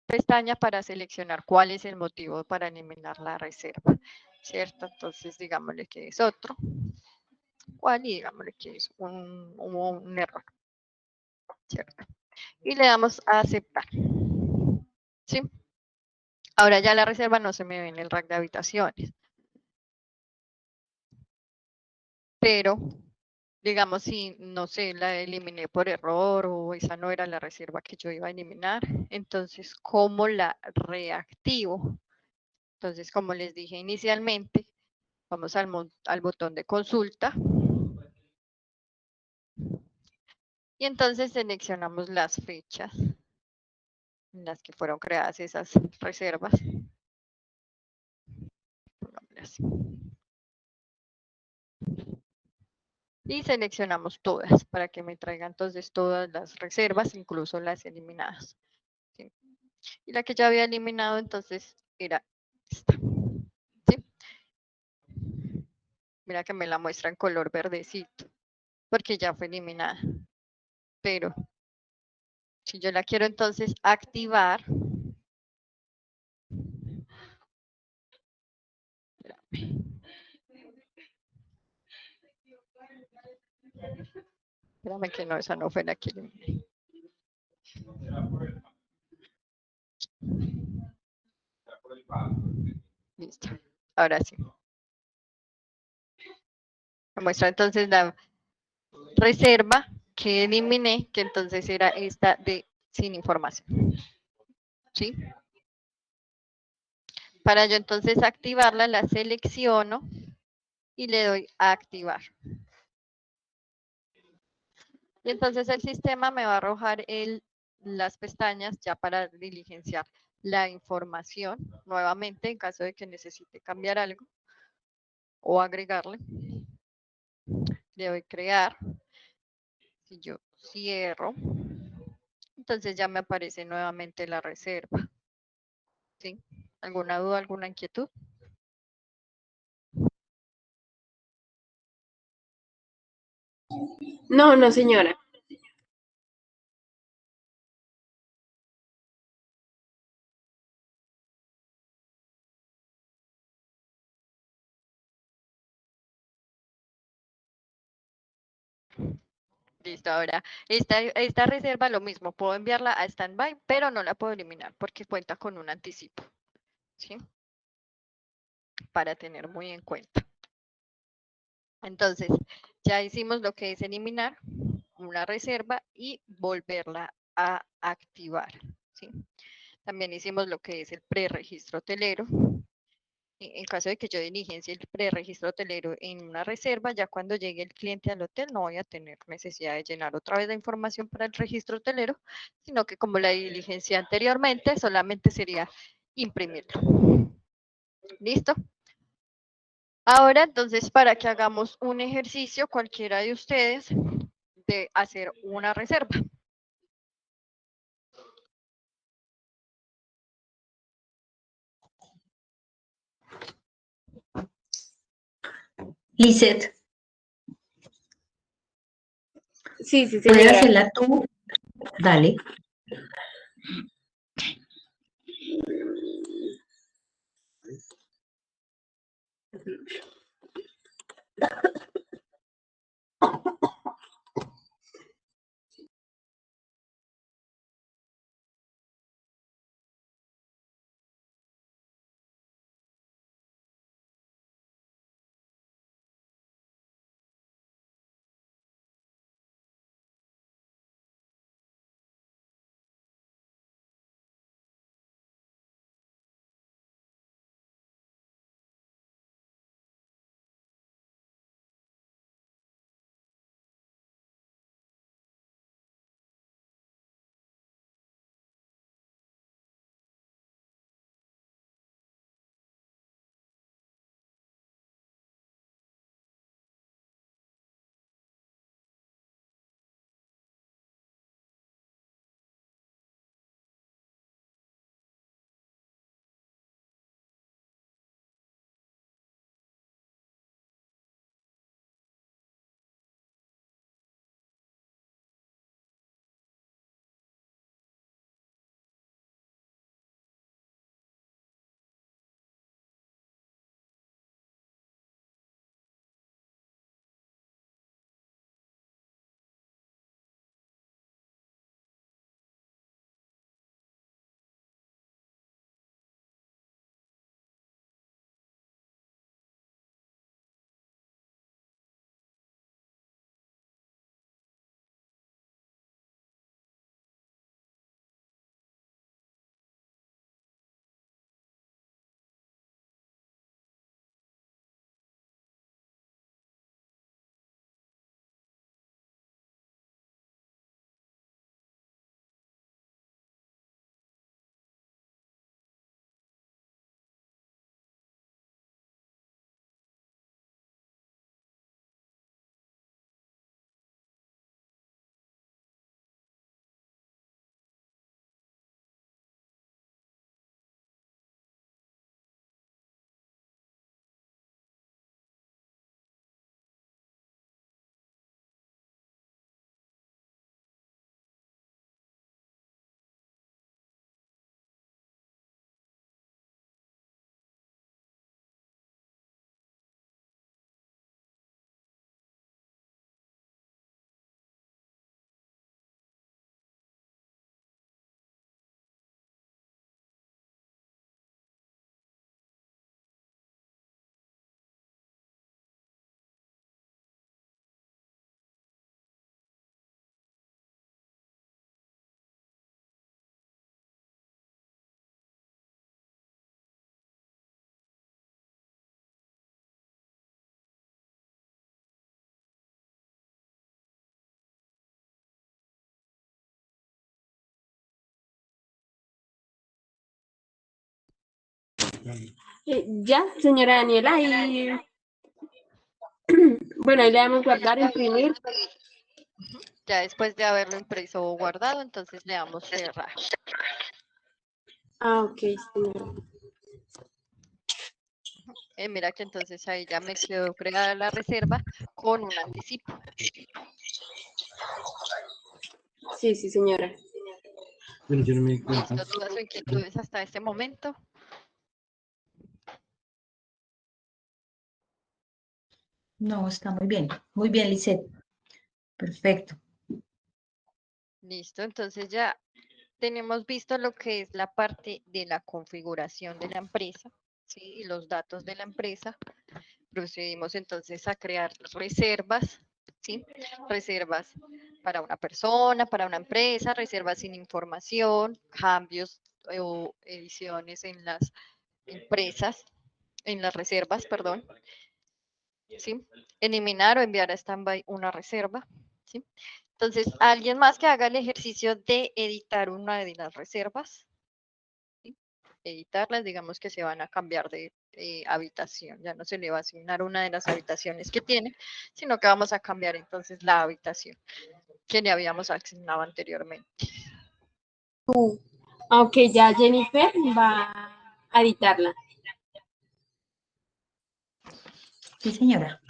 Speaker 1: pestaña para seleccionar cuál es el motivo para eliminar la reserva, ¿cierto? Entonces digámosle que es otro. ¿Cuál? Y digámosle que es un error, ¿cierto? Y le damos a aceptar. ¿Sí? Ahora ya la reserva no se me ve en el rack de habitaciones. Pero, digamos, si, no sé, la eliminé por error o esa no era la reserva que yo iba a eliminar, entonces, ¿cómo la reactivo? Entonces, como les dije inicialmente, vamos al botón de consulta. Y entonces seleccionamos las fechas en las que fueron creadas esas reservas. Y seleccionamos todas para que me traiga entonces todas las reservas, incluso las eliminadas. ¿Sí? Y la que ya había eliminado entonces era esta. ¿Sí? Mira que me la muestra en color verdecito, porque ya fue eliminada. Pero si yo la quiero entonces activar, espérame que no, esa no fue la que eliminé. Listo, ahora sí. Me muestra entonces la reserva que eliminé, que entonces era esta de sin información. ¿Sí? Para yo entonces activarla, la selecciono y le doy a activar. Y entonces el sistema me va a arrojar las pestañas ya para diligenciar la información nuevamente en caso de que necesite cambiar algo o agregarle. Le doy crear. Si yo cierro, entonces ya me aparece nuevamente la reserva. ¿Sí? ¿Alguna duda, alguna inquietud?
Speaker 3: No, no, señora.
Speaker 1: Listo, ahora esta reserva lo mismo, puedo enviarla a standby, pero no la puedo eliminar porque cuenta con un anticipo, ¿sí? Para tener muy en cuenta. Entonces, ya hicimos lo que es eliminar una reserva y volverla a activar, ¿sí? También hicimos lo que es el preregistro hotelero. En caso de que yo diligencie el preregistro hotelero en una reserva, ya cuando llegue el cliente al hotel no voy a tener necesidad de llenar otra vez la información para el registro hotelero, sino que como la diligencia anteriormente, solamente sería imprimirlo. ¿Listo? Ahora, entonces, para que hagamos un ejercicio, cualquiera de ustedes, de hacer una reserva.
Speaker 2: Lisette,
Speaker 3: Sí, sí,
Speaker 2: ¿puedes
Speaker 3: señora.
Speaker 2: hacerla tú? Dale.
Speaker 3: Ya, señora Daniela, y bueno, ahí le damos guardar, imprimir.
Speaker 1: Ya después de haberlo impreso o guardado, entonces le damos cerrar.
Speaker 3: Ah, ok, señora.
Speaker 1: Mira que entonces ahí ya me quedó creada la reserva con un anticipo.
Speaker 3: Sí, sí, señora.
Speaker 5: Pero yo no me di cuenta.
Speaker 1: ¿Listo? ¿Dudas o inquietudes hasta este momento?
Speaker 2: No, está muy bien. Muy bien, Lisette. Perfecto.
Speaker 1: Listo, entonces ya tenemos visto lo que es la parte de la configuración de la empresa, ¿sí? Y los datos de la empresa. Procedimos entonces a crear reservas, ¿sí? Reservas para una persona, para una empresa, reservas sin información, cambios o ediciones en las empresas, en las reservas, perdón, ¿sí? Eliminar o enviar a standby una reserva, ¿sí? Entonces, alguien más que haga el ejercicio de editar una de las reservas, ¿sí? editarlas, digamos que se van a cambiar de habitación, ya no se le va a asignar una de las habitaciones que tiene, sino que vamos a cambiar entonces la habitación que le habíamos asignado anteriormente.
Speaker 3: Aunque ya Jennifer va a editarla.
Speaker 2: Sí, señora.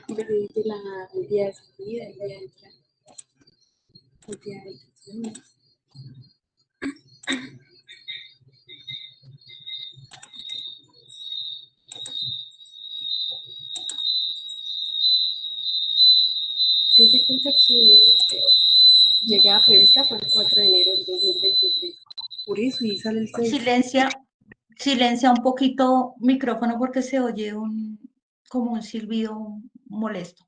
Speaker 3: De la el día de salida, el día de entrada, el día de habitación. Se hace cuenta que llegaba prevista fue el 4 de enero del 2023.
Speaker 4: Por eso, y sale el 6.
Speaker 2: Silencia un poquito micrófono porque se oye como un silbido molesto.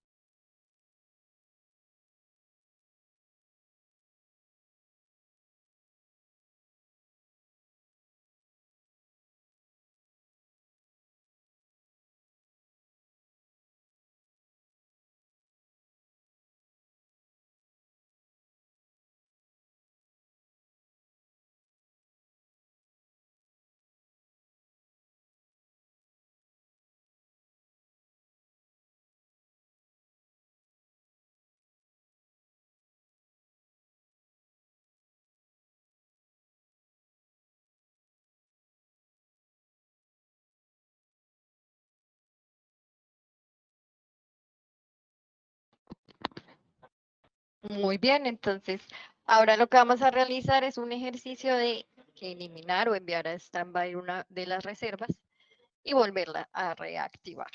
Speaker 1: Muy bien, entonces ahora lo que vamos a realizar es un ejercicio de eliminar o enviar a stand-by una de las reservas y volverla a reactivar.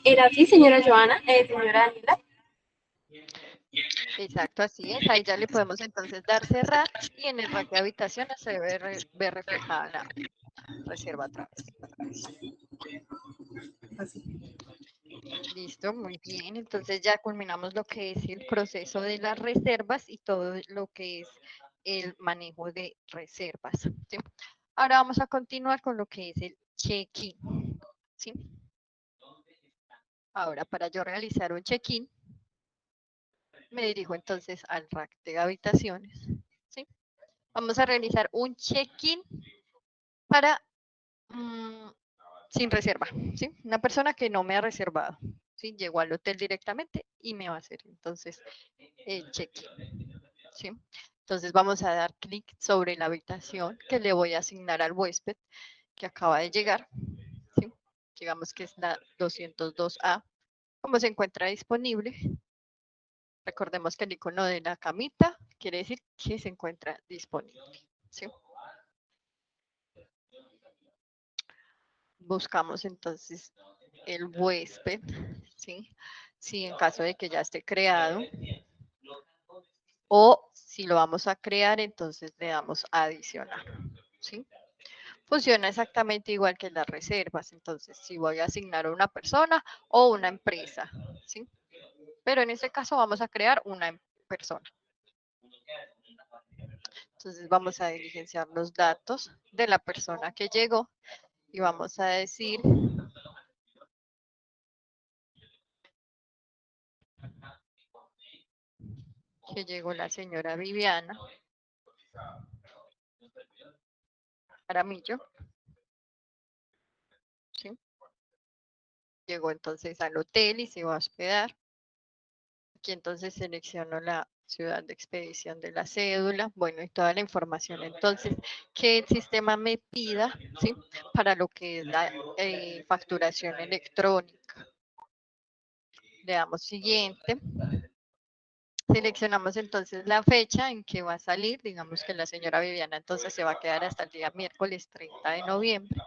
Speaker 3: ¿Era así, señora Joana? Señora Daniela.
Speaker 1: Exacto, así es. Ahí ya le podemos entonces dar cerrar y en el rack de habitaciones se ve reflejada la reserva otra vez. Listo, muy bien. Entonces ya culminamos lo que es el proceso de las reservas y todo lo que es el manejo de reservas. ¿Sí? Ahora vamos a continuar con lo que es el check-in. ¿Sí? Ahora, para yo realizar un check-in, me dirijo entonces al rack de habitaciones. ¿Sí? Vamos a realizar un check-in para sin reserva, ¿sí? Una persona que no me ha reservado, ¿sí? Llegó al hotel directamente y me va a hacer entonces el check-in, ¿sí? Entonces vamos a dar clic sobre la habitación que le voy a asignar al huésped que acaba de llegar, ¿sí? Digamos que es la 202A. Como se encuentra disponible, recordemos que el icono de la camita quiere decir que se encuentra disponible, ¿sí? Buscamos entonces el huésped, ¿sí? Si en caso de que ya esté creado o si lo vamos a crear, entonces le damos a adicionar, ¿sí? Funciona exactamente igual que las reservas, entonces si voy a asignar a una persona o una empresa, ¿sí? pero en este caso vamos a crear una persona. Entonces vamos a diligenciar los datos de la persona que llegó y vamos a decir que llegó la señora Viviana Aramillo. ¿Sí? Llegó entonces al hotel y se va a hospedar. Aquí entonces selecciono la ciudad de expedición de la cédula, bueno, y toda la información entonces que el sistema me pida, ¿sí? Para lo que es la facturación electrónica. Le damos siguiente. Seleccionamos entonces la fecha en que va a salir, digamos que la señora Viviana entonces se va a quedar hasta el día miércoles 30 de noviembre,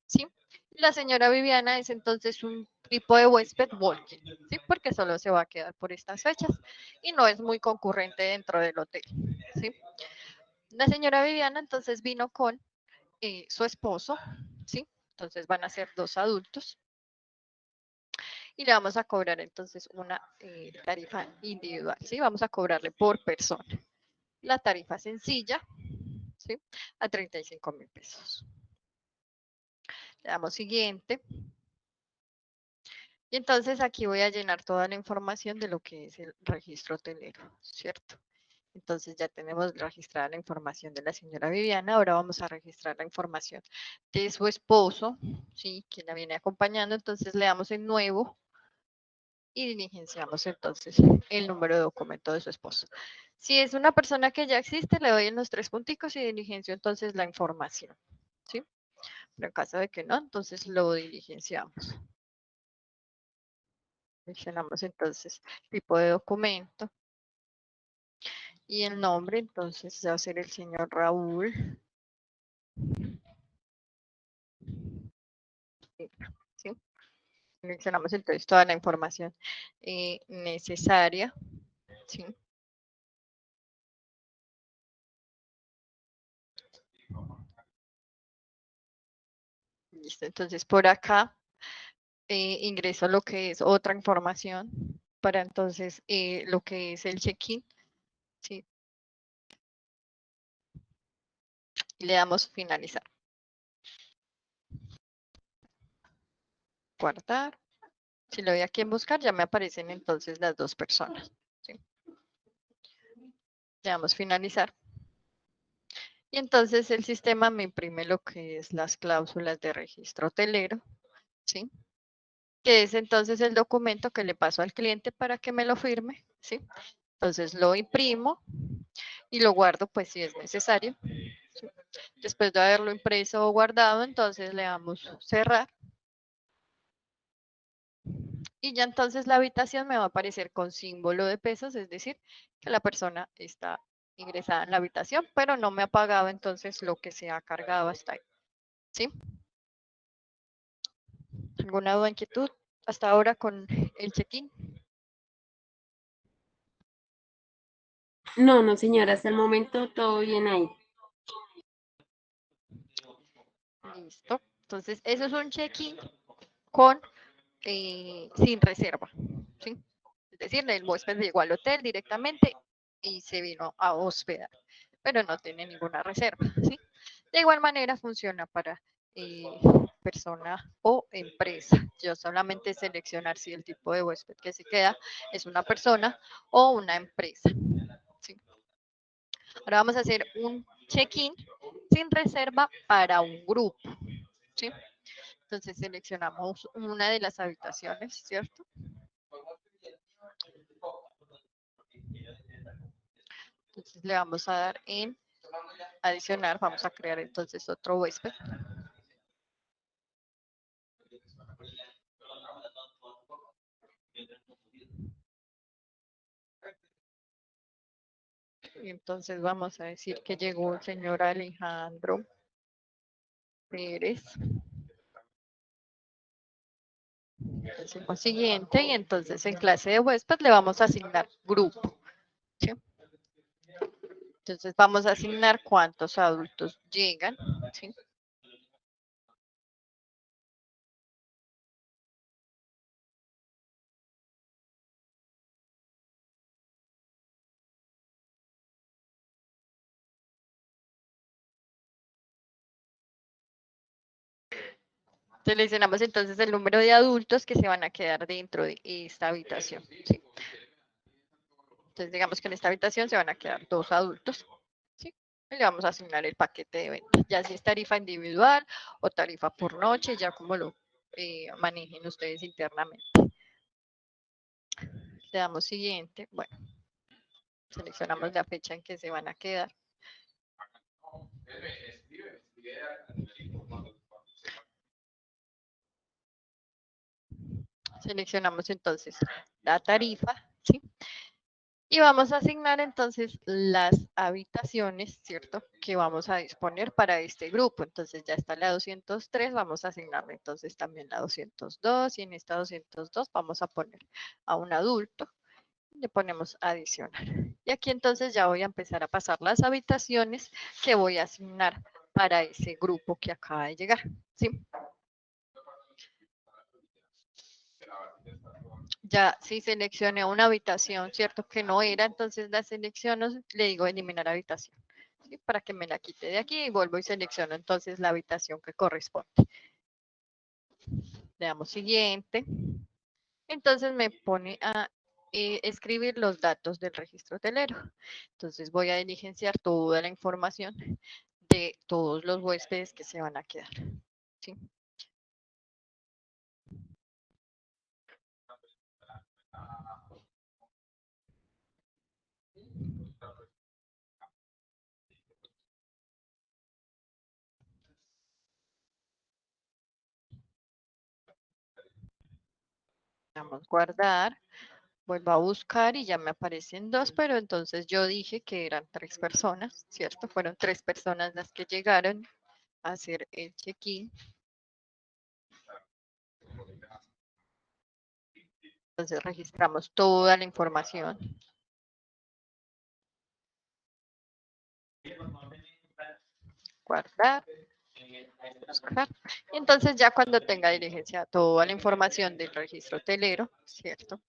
Speaker 1: ¿sí? La señora Viviana es entonces un tipo de huésped walking, ¿sí? Porque solo se va a quedar por estas fechas y no es muy concurrente dentro del hotel, ¿sí? La señora Viviana entonces vino con su esposo, ¿sí? Entonces van a ser 2 adultos. Y le vamos a cobrar entonces una tarifa individual, ¿sí? Vamos a cobrarle por persona. La tarifa sencilla, ¿sí? A 35.000 pesos. Le damos siguiente. Y entonces aquí voy a llenar toda la información de lo que es el registro hotelero, ¿cierto? Entonces ya tenemos registrada la información de la señora Viviana. Ahora vamos a registrar la información de su esposo, ¿sí? Quien la viene acompañando. Entonces le damos en nuevo y diligenciamos entonces el número de documento de su esposo. Si es una persona que ya existe, le doy en los 3 punticos y diligencio entonces la información, ¿sí? Pero en caso de que no, entonces lo diligenciamos. Seleccionamos entonces tipo de documento y el nombre, entonces va a ser el señor Raúl. ¿Sí? Seleccionamos entonces toda la información necesaria, ¿sí? Listo, entonces por acá ingreso lo que es otra información para entonces lo que es el check-in, ¿sí? Y le damos finalizar. Guardar. Si le doy aquí en buscar, ya me aparecen entonces las 2 personas, ¿sí? Le damos finalizar. Y entonces el sistema me imprime lo que es las cláusulas de registro hotelero, ¿sí? Que es entonces el documento que le paso al cliente para que me lo firme, ¿sí? Entonces lo imprimo y lo guardo pues si es necesario. ¿Sí? Después de haberlo impreso o guardado, entonces le damos cerrar. Y ya entonces la habitación me va a aparecer con símbolo de pesos, es decir, que la persona está ingresada en la habitación, pero no me ha pagado entonces lo que se ha cargado hasta ahí. ¿Sí? ¿Alguna duda, inquietud hasta ahora con el check-in?
Speaker 3: No, no, señora, hasta el momento todo bien ahí.
Speaker 1: Listo. Entonces, eso es un check-in con sin reserva. ¿Sí? Es decir, el huésped llegó al hotel directamente y se vino a hospedar, pero no tiene ninguna reserva. ¿Sí? De igual manera funciona para persona o empresa. Yo solamente seleccionar si el tipo de huésped que se queda es una persona o una empresa. ¿Sí? Ahora vamos a hacer un check-in sin reserva para un grupo. ¿Sí? Entonces seleccionamos una de las habitaciones, ¿cierto? Entonces le vamos a dar en adicionar, vamos a crear entonces otro huésped. Y entonces vamos a decir que llegó el señor Alejandro Pérez. Entonces, lo siguiente, y entonces en clase de huésped le vamos a asignar grupo. ¿Sí? Entonces vamos a asignar cuántos adultos llegan. ¿Sí? Seleccionamos entonces el número de adultos que se van a quedar dentro de esta habitación. ¿Sí? Entonces, digamos que en esta habitación se van a quedar 2 adultos. ¿Sí? Y le vamos a asignar el paquete de venta. Ya si es tarifa individual o tarifa por noche, ya como lo manejen ustedes internamente. Le damos siguiente. Bueno, seleccionamos la fecha en que se van a quedar. Seleccionamos entonces la tarifa, ¿sí? Y vamos a asignar entonces las habitaciones, ¿cierto? Que vamos a disponer para este grupo. Entonces ya está la 203, vamos a asignarle entonces también la 202 y en esta 202 vamos a poner a un adulto. Le ponemos adicional. Y aquí entonces ya voy a empezar a pasar las habitaciones que voy a asignar para ese grupo que acaba de llegar, ¿sí? Ya si seleccioné una habitación, ¿cierto? Que no era, entonces la selecciono, le digo eliminar habitación, ¿sí? Para que me la quite de aquí y vuelvo y selecciono entonces la habitación que corresponde. Le damos siguiente. Entonces me pone a escribir los datos del registro hotelero. Entonces voy a diligenciar toda la información de todos los huéspedes que se van a quedar, ¿sí? Vamos a guardar, vuelvo a buscar y ya me aparecen 2, pero entonces yo dije que eran 3 personas, ¿cierto? Fueron 3 personas las que llegaron a hacer el check-in. Entonces registramos toda la información. Guardar. Buscar. Y entonces ya cuando tenga diligencia toda la información del registro hotelero, ¿cierto?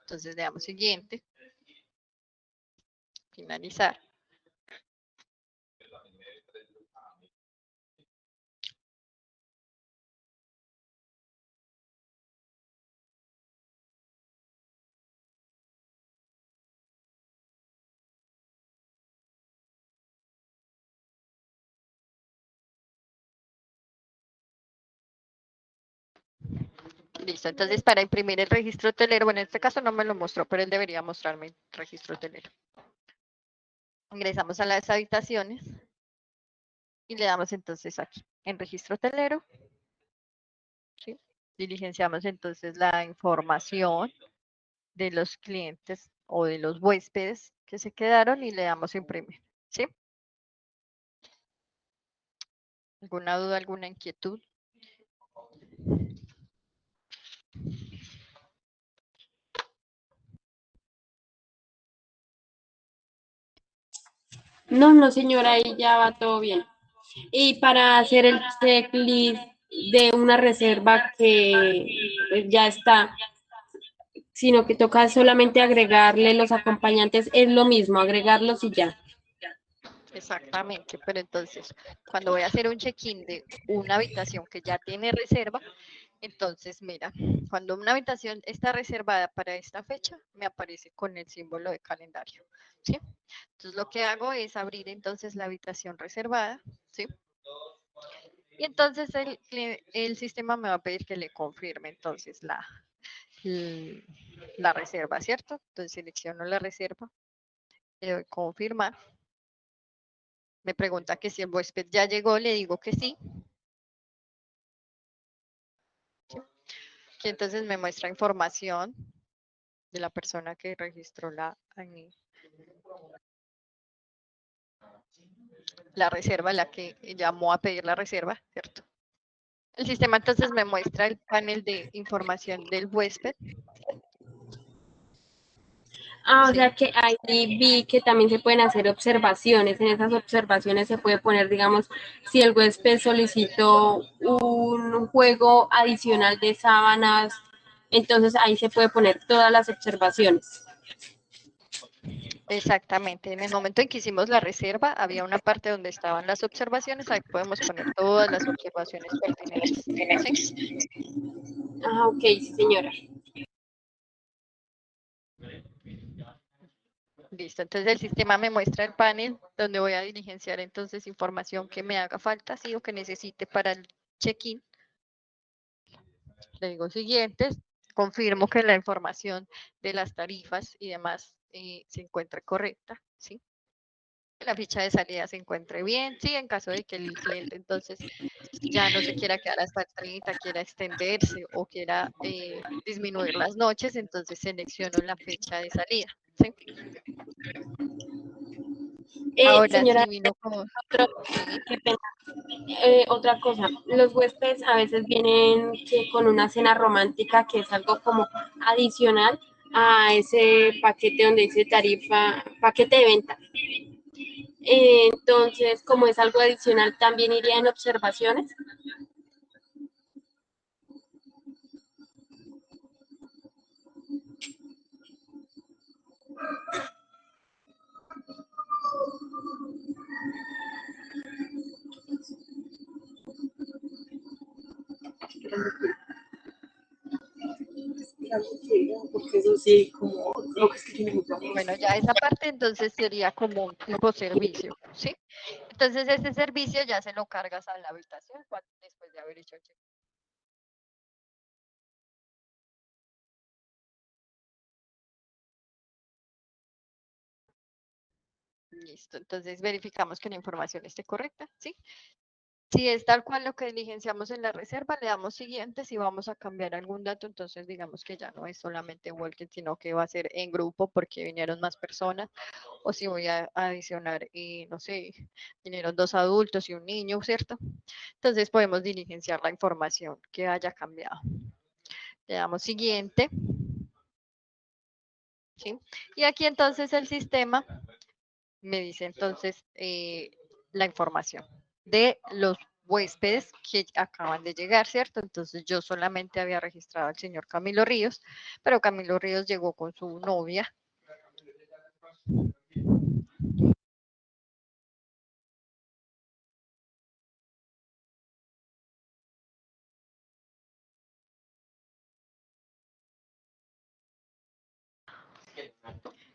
Speaker 1: Entonces le damos siguiente. Finalizar. Listo, entonces para imprimir el registro hotelero, bueno, en este caso no me lo mostró, pero él debería mostrarme el registro hotelero. Ingresamos a las habitaciones y le damos entonces aquí, en registro hotelero. ¿Sí? Diligenciamos entonces la información de los clientes o de los huéspedes que se quedaron y le damos imprimir. ¿Sí? ¿Alguna duda, alguna inquietud?
Speaker 3: No, no, señora, ahí ya va todo bien. Y para hacer el checklist de una reserva que pues, ya está, sino que toca solamente agregarle los acompañantes, es lo mismo, agregarlos y ya.
Speaker 1: Exactamente, pero entonces cuando voy a hacer un check-in de una habitación que ya tiene reserva, entonces mira, cuando una habitación está reservada para esta fecha, me aparece con el símbolo de calendario, ¿sí? Entonces lo que hago es abrir entonces la habitación reservada, ¿sí? Y entonces el sistema me va a pedir que le confirme entonces la reserva, ¿cierto? Entonces selecciono la reserva, le doy confirmar. Me pregunta que si el huésped ya llegó, le digo que sí. ¿Sí? Que entonces me muestra información de la persona que registró la reserva, la que llamó a pedir la reserva, ¿cierto? El sistema entonces me muestra el panel de información del huésped.
Speaker 3: Ah, o
Speaker 1: Sí.
Speaker 3: sea que ahí vi que también se pueden hacer observaciones. En esas observaciones se puede poner, digamos, si el huésped solicitó un juego adicional de sábanas, entonces ahí se puede poner todas las observaciones.
Speaker 1: Exactamente. En el momento en que hicimos la reserva, había una parte donde estaban las observaciones. Ahí podemos poner todas las observaciones pertinentes. ¿Sí?
Speaker 3: Ah, ok, sí, señora.
Speaker 1: Listo. Entonces el sistema me muestra el panel donde voy a diligenciar entonces información que me haga falta, sí, o que necesite para el check-in. Le digo siguientes. Confirmo que la información de las tarifas y demás se encuentra correcta, ¿sí? Que la ficha de salida se encuentre bien, sí, en caso de que el cliente entonces ya no se quiera quedar hasta el 30, quiera extenderse o quiera disminuir las noches, entonces selecciono la fecha de salida, ¿sí? Ahora
Speaker 3: Señora,
Speaker 1: sí vino como, sí,
Speaker 3: qué pena. Otra cosa, los huéspedes a veces vienen con una cena romántica que es algo como adicional a ese paquete donde dice tarifa, paquete de venta. Entonces, como es algo adicional, también iría en observaciones.
Speaker 4: Porque eso sí, como lo que es que tiene mucho.
Speaker 1: bueno, ya esa parte entonces sería como un tipo servicio, ¿sí? Entonces ese servicio ya se lo cargas a la habitación después de haber hecho el check. Listo, entonces verificamos que la información esté correcta, ¿sí? Si es tal cual lo que diligenciamos en la reserva, le damos siguiente. Si vamos a cambiar algún dato, entonces digamos que ya no es solamente walking, sino que va a ser en grupo porque vinieron más personas. O si voy a adicionar, no sé, vinieron 2 adultos y un niño, ¿cierto? Entonces podemos diligenciar la información que haya cambiado. Le damos siguiente, ¿sí? Y aquí entonces el sistema me dice entonces la información de los huéspedes que acaban de llegar, ¿cierto? Entonces yo solamente había registrado al señor Camilo Ríos, pero Camilo Ríos llegó con su novia.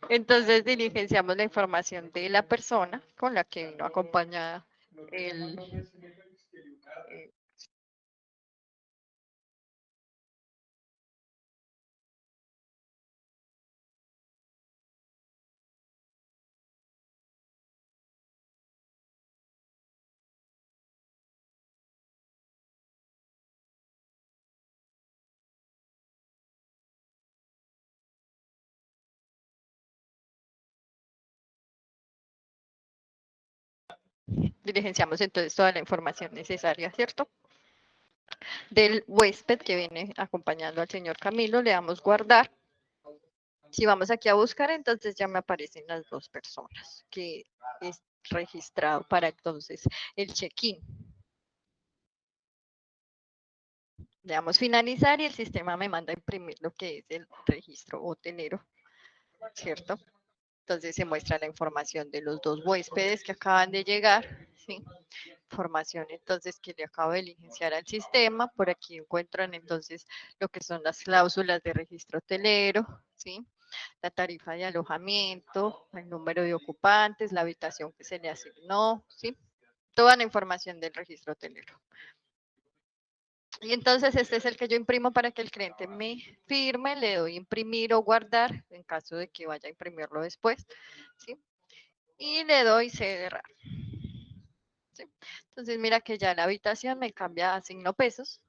Speaker 1: Entonces diligenciamos la información de la persona con la que vino acompañada el, eh, diligenciamos entonces toda la información necesaria, ¿cierto? Del huésped que viene acompañando al señor Camilo, le damos guardar. Si vamos aquí a buscar, entonces ya me aparecen las 2 personas que es registrado para entonces el check-in. Le damos finalizar y el sistema me manda a imprimir lo que es el registro hotelero, ¿cierto? Entonces se muestra la información de los 2 huéspedes que acaban de llegar, ¿sí? Información entonces que le acabo de diligenciar al sistema. Por aquí encuentran entonces lo que son las cláusulas de registro hotelero, ¿sí? La tarifa de alojamiento, el número de ocupantes, la habitación que se le asignó, ¿sí? Toda la información del registro hotelero. Y entonces este es el que yo imprimo para que el cliente me firme, le doy imprimir o guardar en caso de que vaya a imprimirlo después, ¿sí? Y le doy cerrar. ¿Sí? Entonces mira que ya la habitación me cambia a signo pesos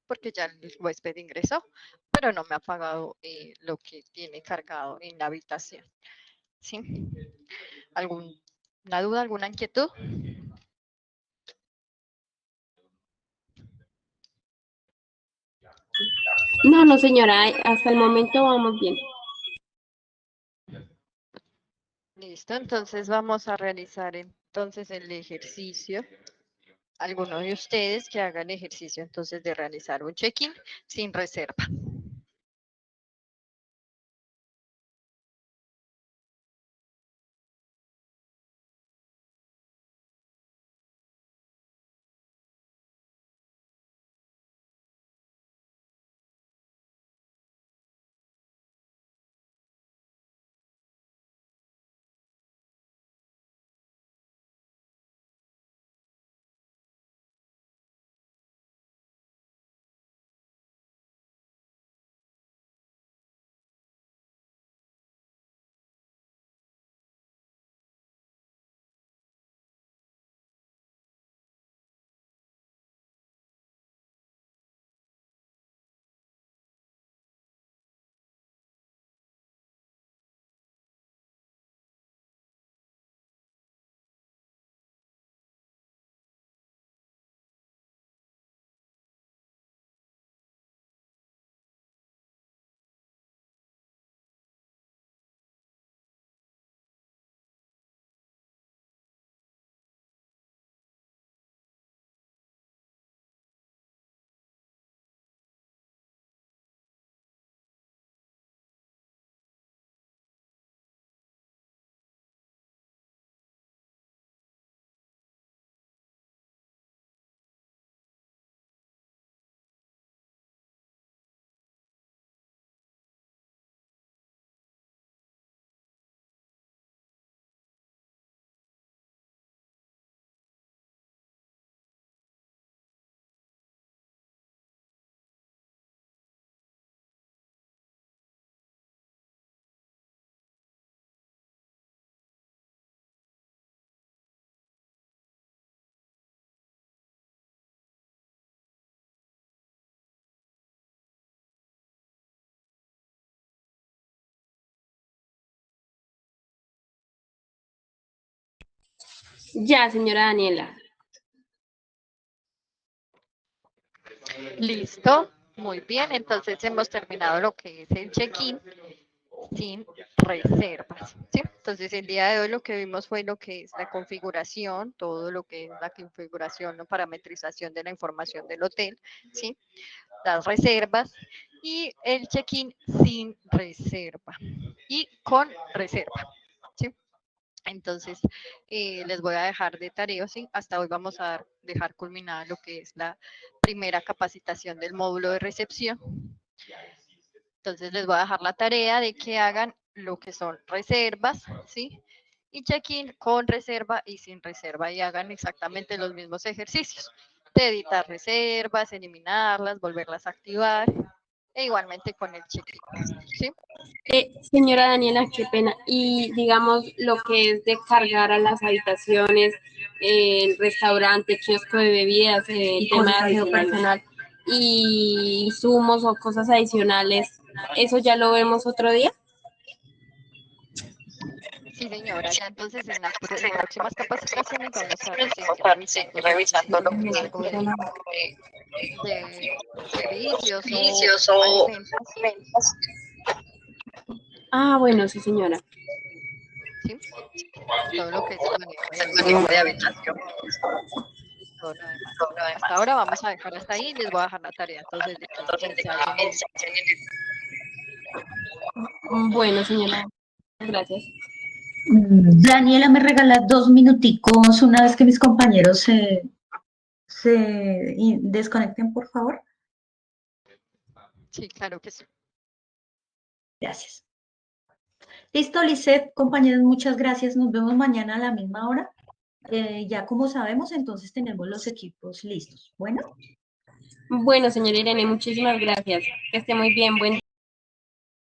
Speaker 1: porque ya el huésped ingresó, pero no me ha pagado lo que tiene cargado en la habitación. ¿Sí? ¿Alguna duda, alguna inquietud?
Speaker 3: No, no, señora, hasta el momento vamos bien.
Speaker 1: Listo, entonces vamos a realizar entonces el ejercicio. Alguno de ustedes que hagan ejercicio entonces de realizar un check-in sin reserva.
Speaker 3: Ya, señora Daniela.
Speaker 1: Listo, muy bien. Entonces hemos terminado lo que es el check-in sin reservas, ¿sí? Entonces el día de hoy lo que vimos fue lo que es la configuración, todo lo que es la configuración o parametrización de la información del hotel, ¿sí? Las reservas y el check-in sin reserva y con reserva, ¿sí? Entonces, les voy a dejar de tarea, ¿sí? Hasta hoy vamos a dejar culminada lo que es la primera capacitación del módulo de recepción. Entonces, les voy a dejar la tarea de que hagan lo que son reservas, ¿sí? Y check-in con reserva y sin reserva y hagan exactamente los mismos ejercicios de editar reservas, eliminarlas, volverlas a activar e igualmente con el check-in, ¿sí?
Speaker 3: Señora Daniela, qué pena. Y digamos lo que es de cargar a las habitaciones, el restaurante, kiosco de bebidas, el tema de aseo personal y insumos o cosas adicionales, ¿eso ya lo vemos otro día?
Speaker 1: Sí, señora, ya entonces en próximas capacitaciones vamos a seguir revisando lo que es el manejo de servicios o alimentos,
Speaker 3: Ah, bueno, sí, señora.
Speaker 1: ¿sí? Todo lo que es el manejo de habitación, todo lo demás. Hasta ahora vamos a dejar hasta ahí, les voy a dejar la tarea entonces de que ensayen el
Speaker 3: Bueno, señora, gracias.
Speaker 2: Daniela, me regala 2 minuticos una vez que mis compañeros desconecten, por favor.
Speaker 1: Sí, claro que sí.
Speaker 2: Gracias. Listo, Lisette, compañeros, muchas gracias. Nos vemos mañana a la misma hora. Ya como sabemos, entonces tenemos los equipos listos. Bueno.
Speaker 3: Bueno, señora Irene, muchísimas gracias. Que esté muy bien. Buen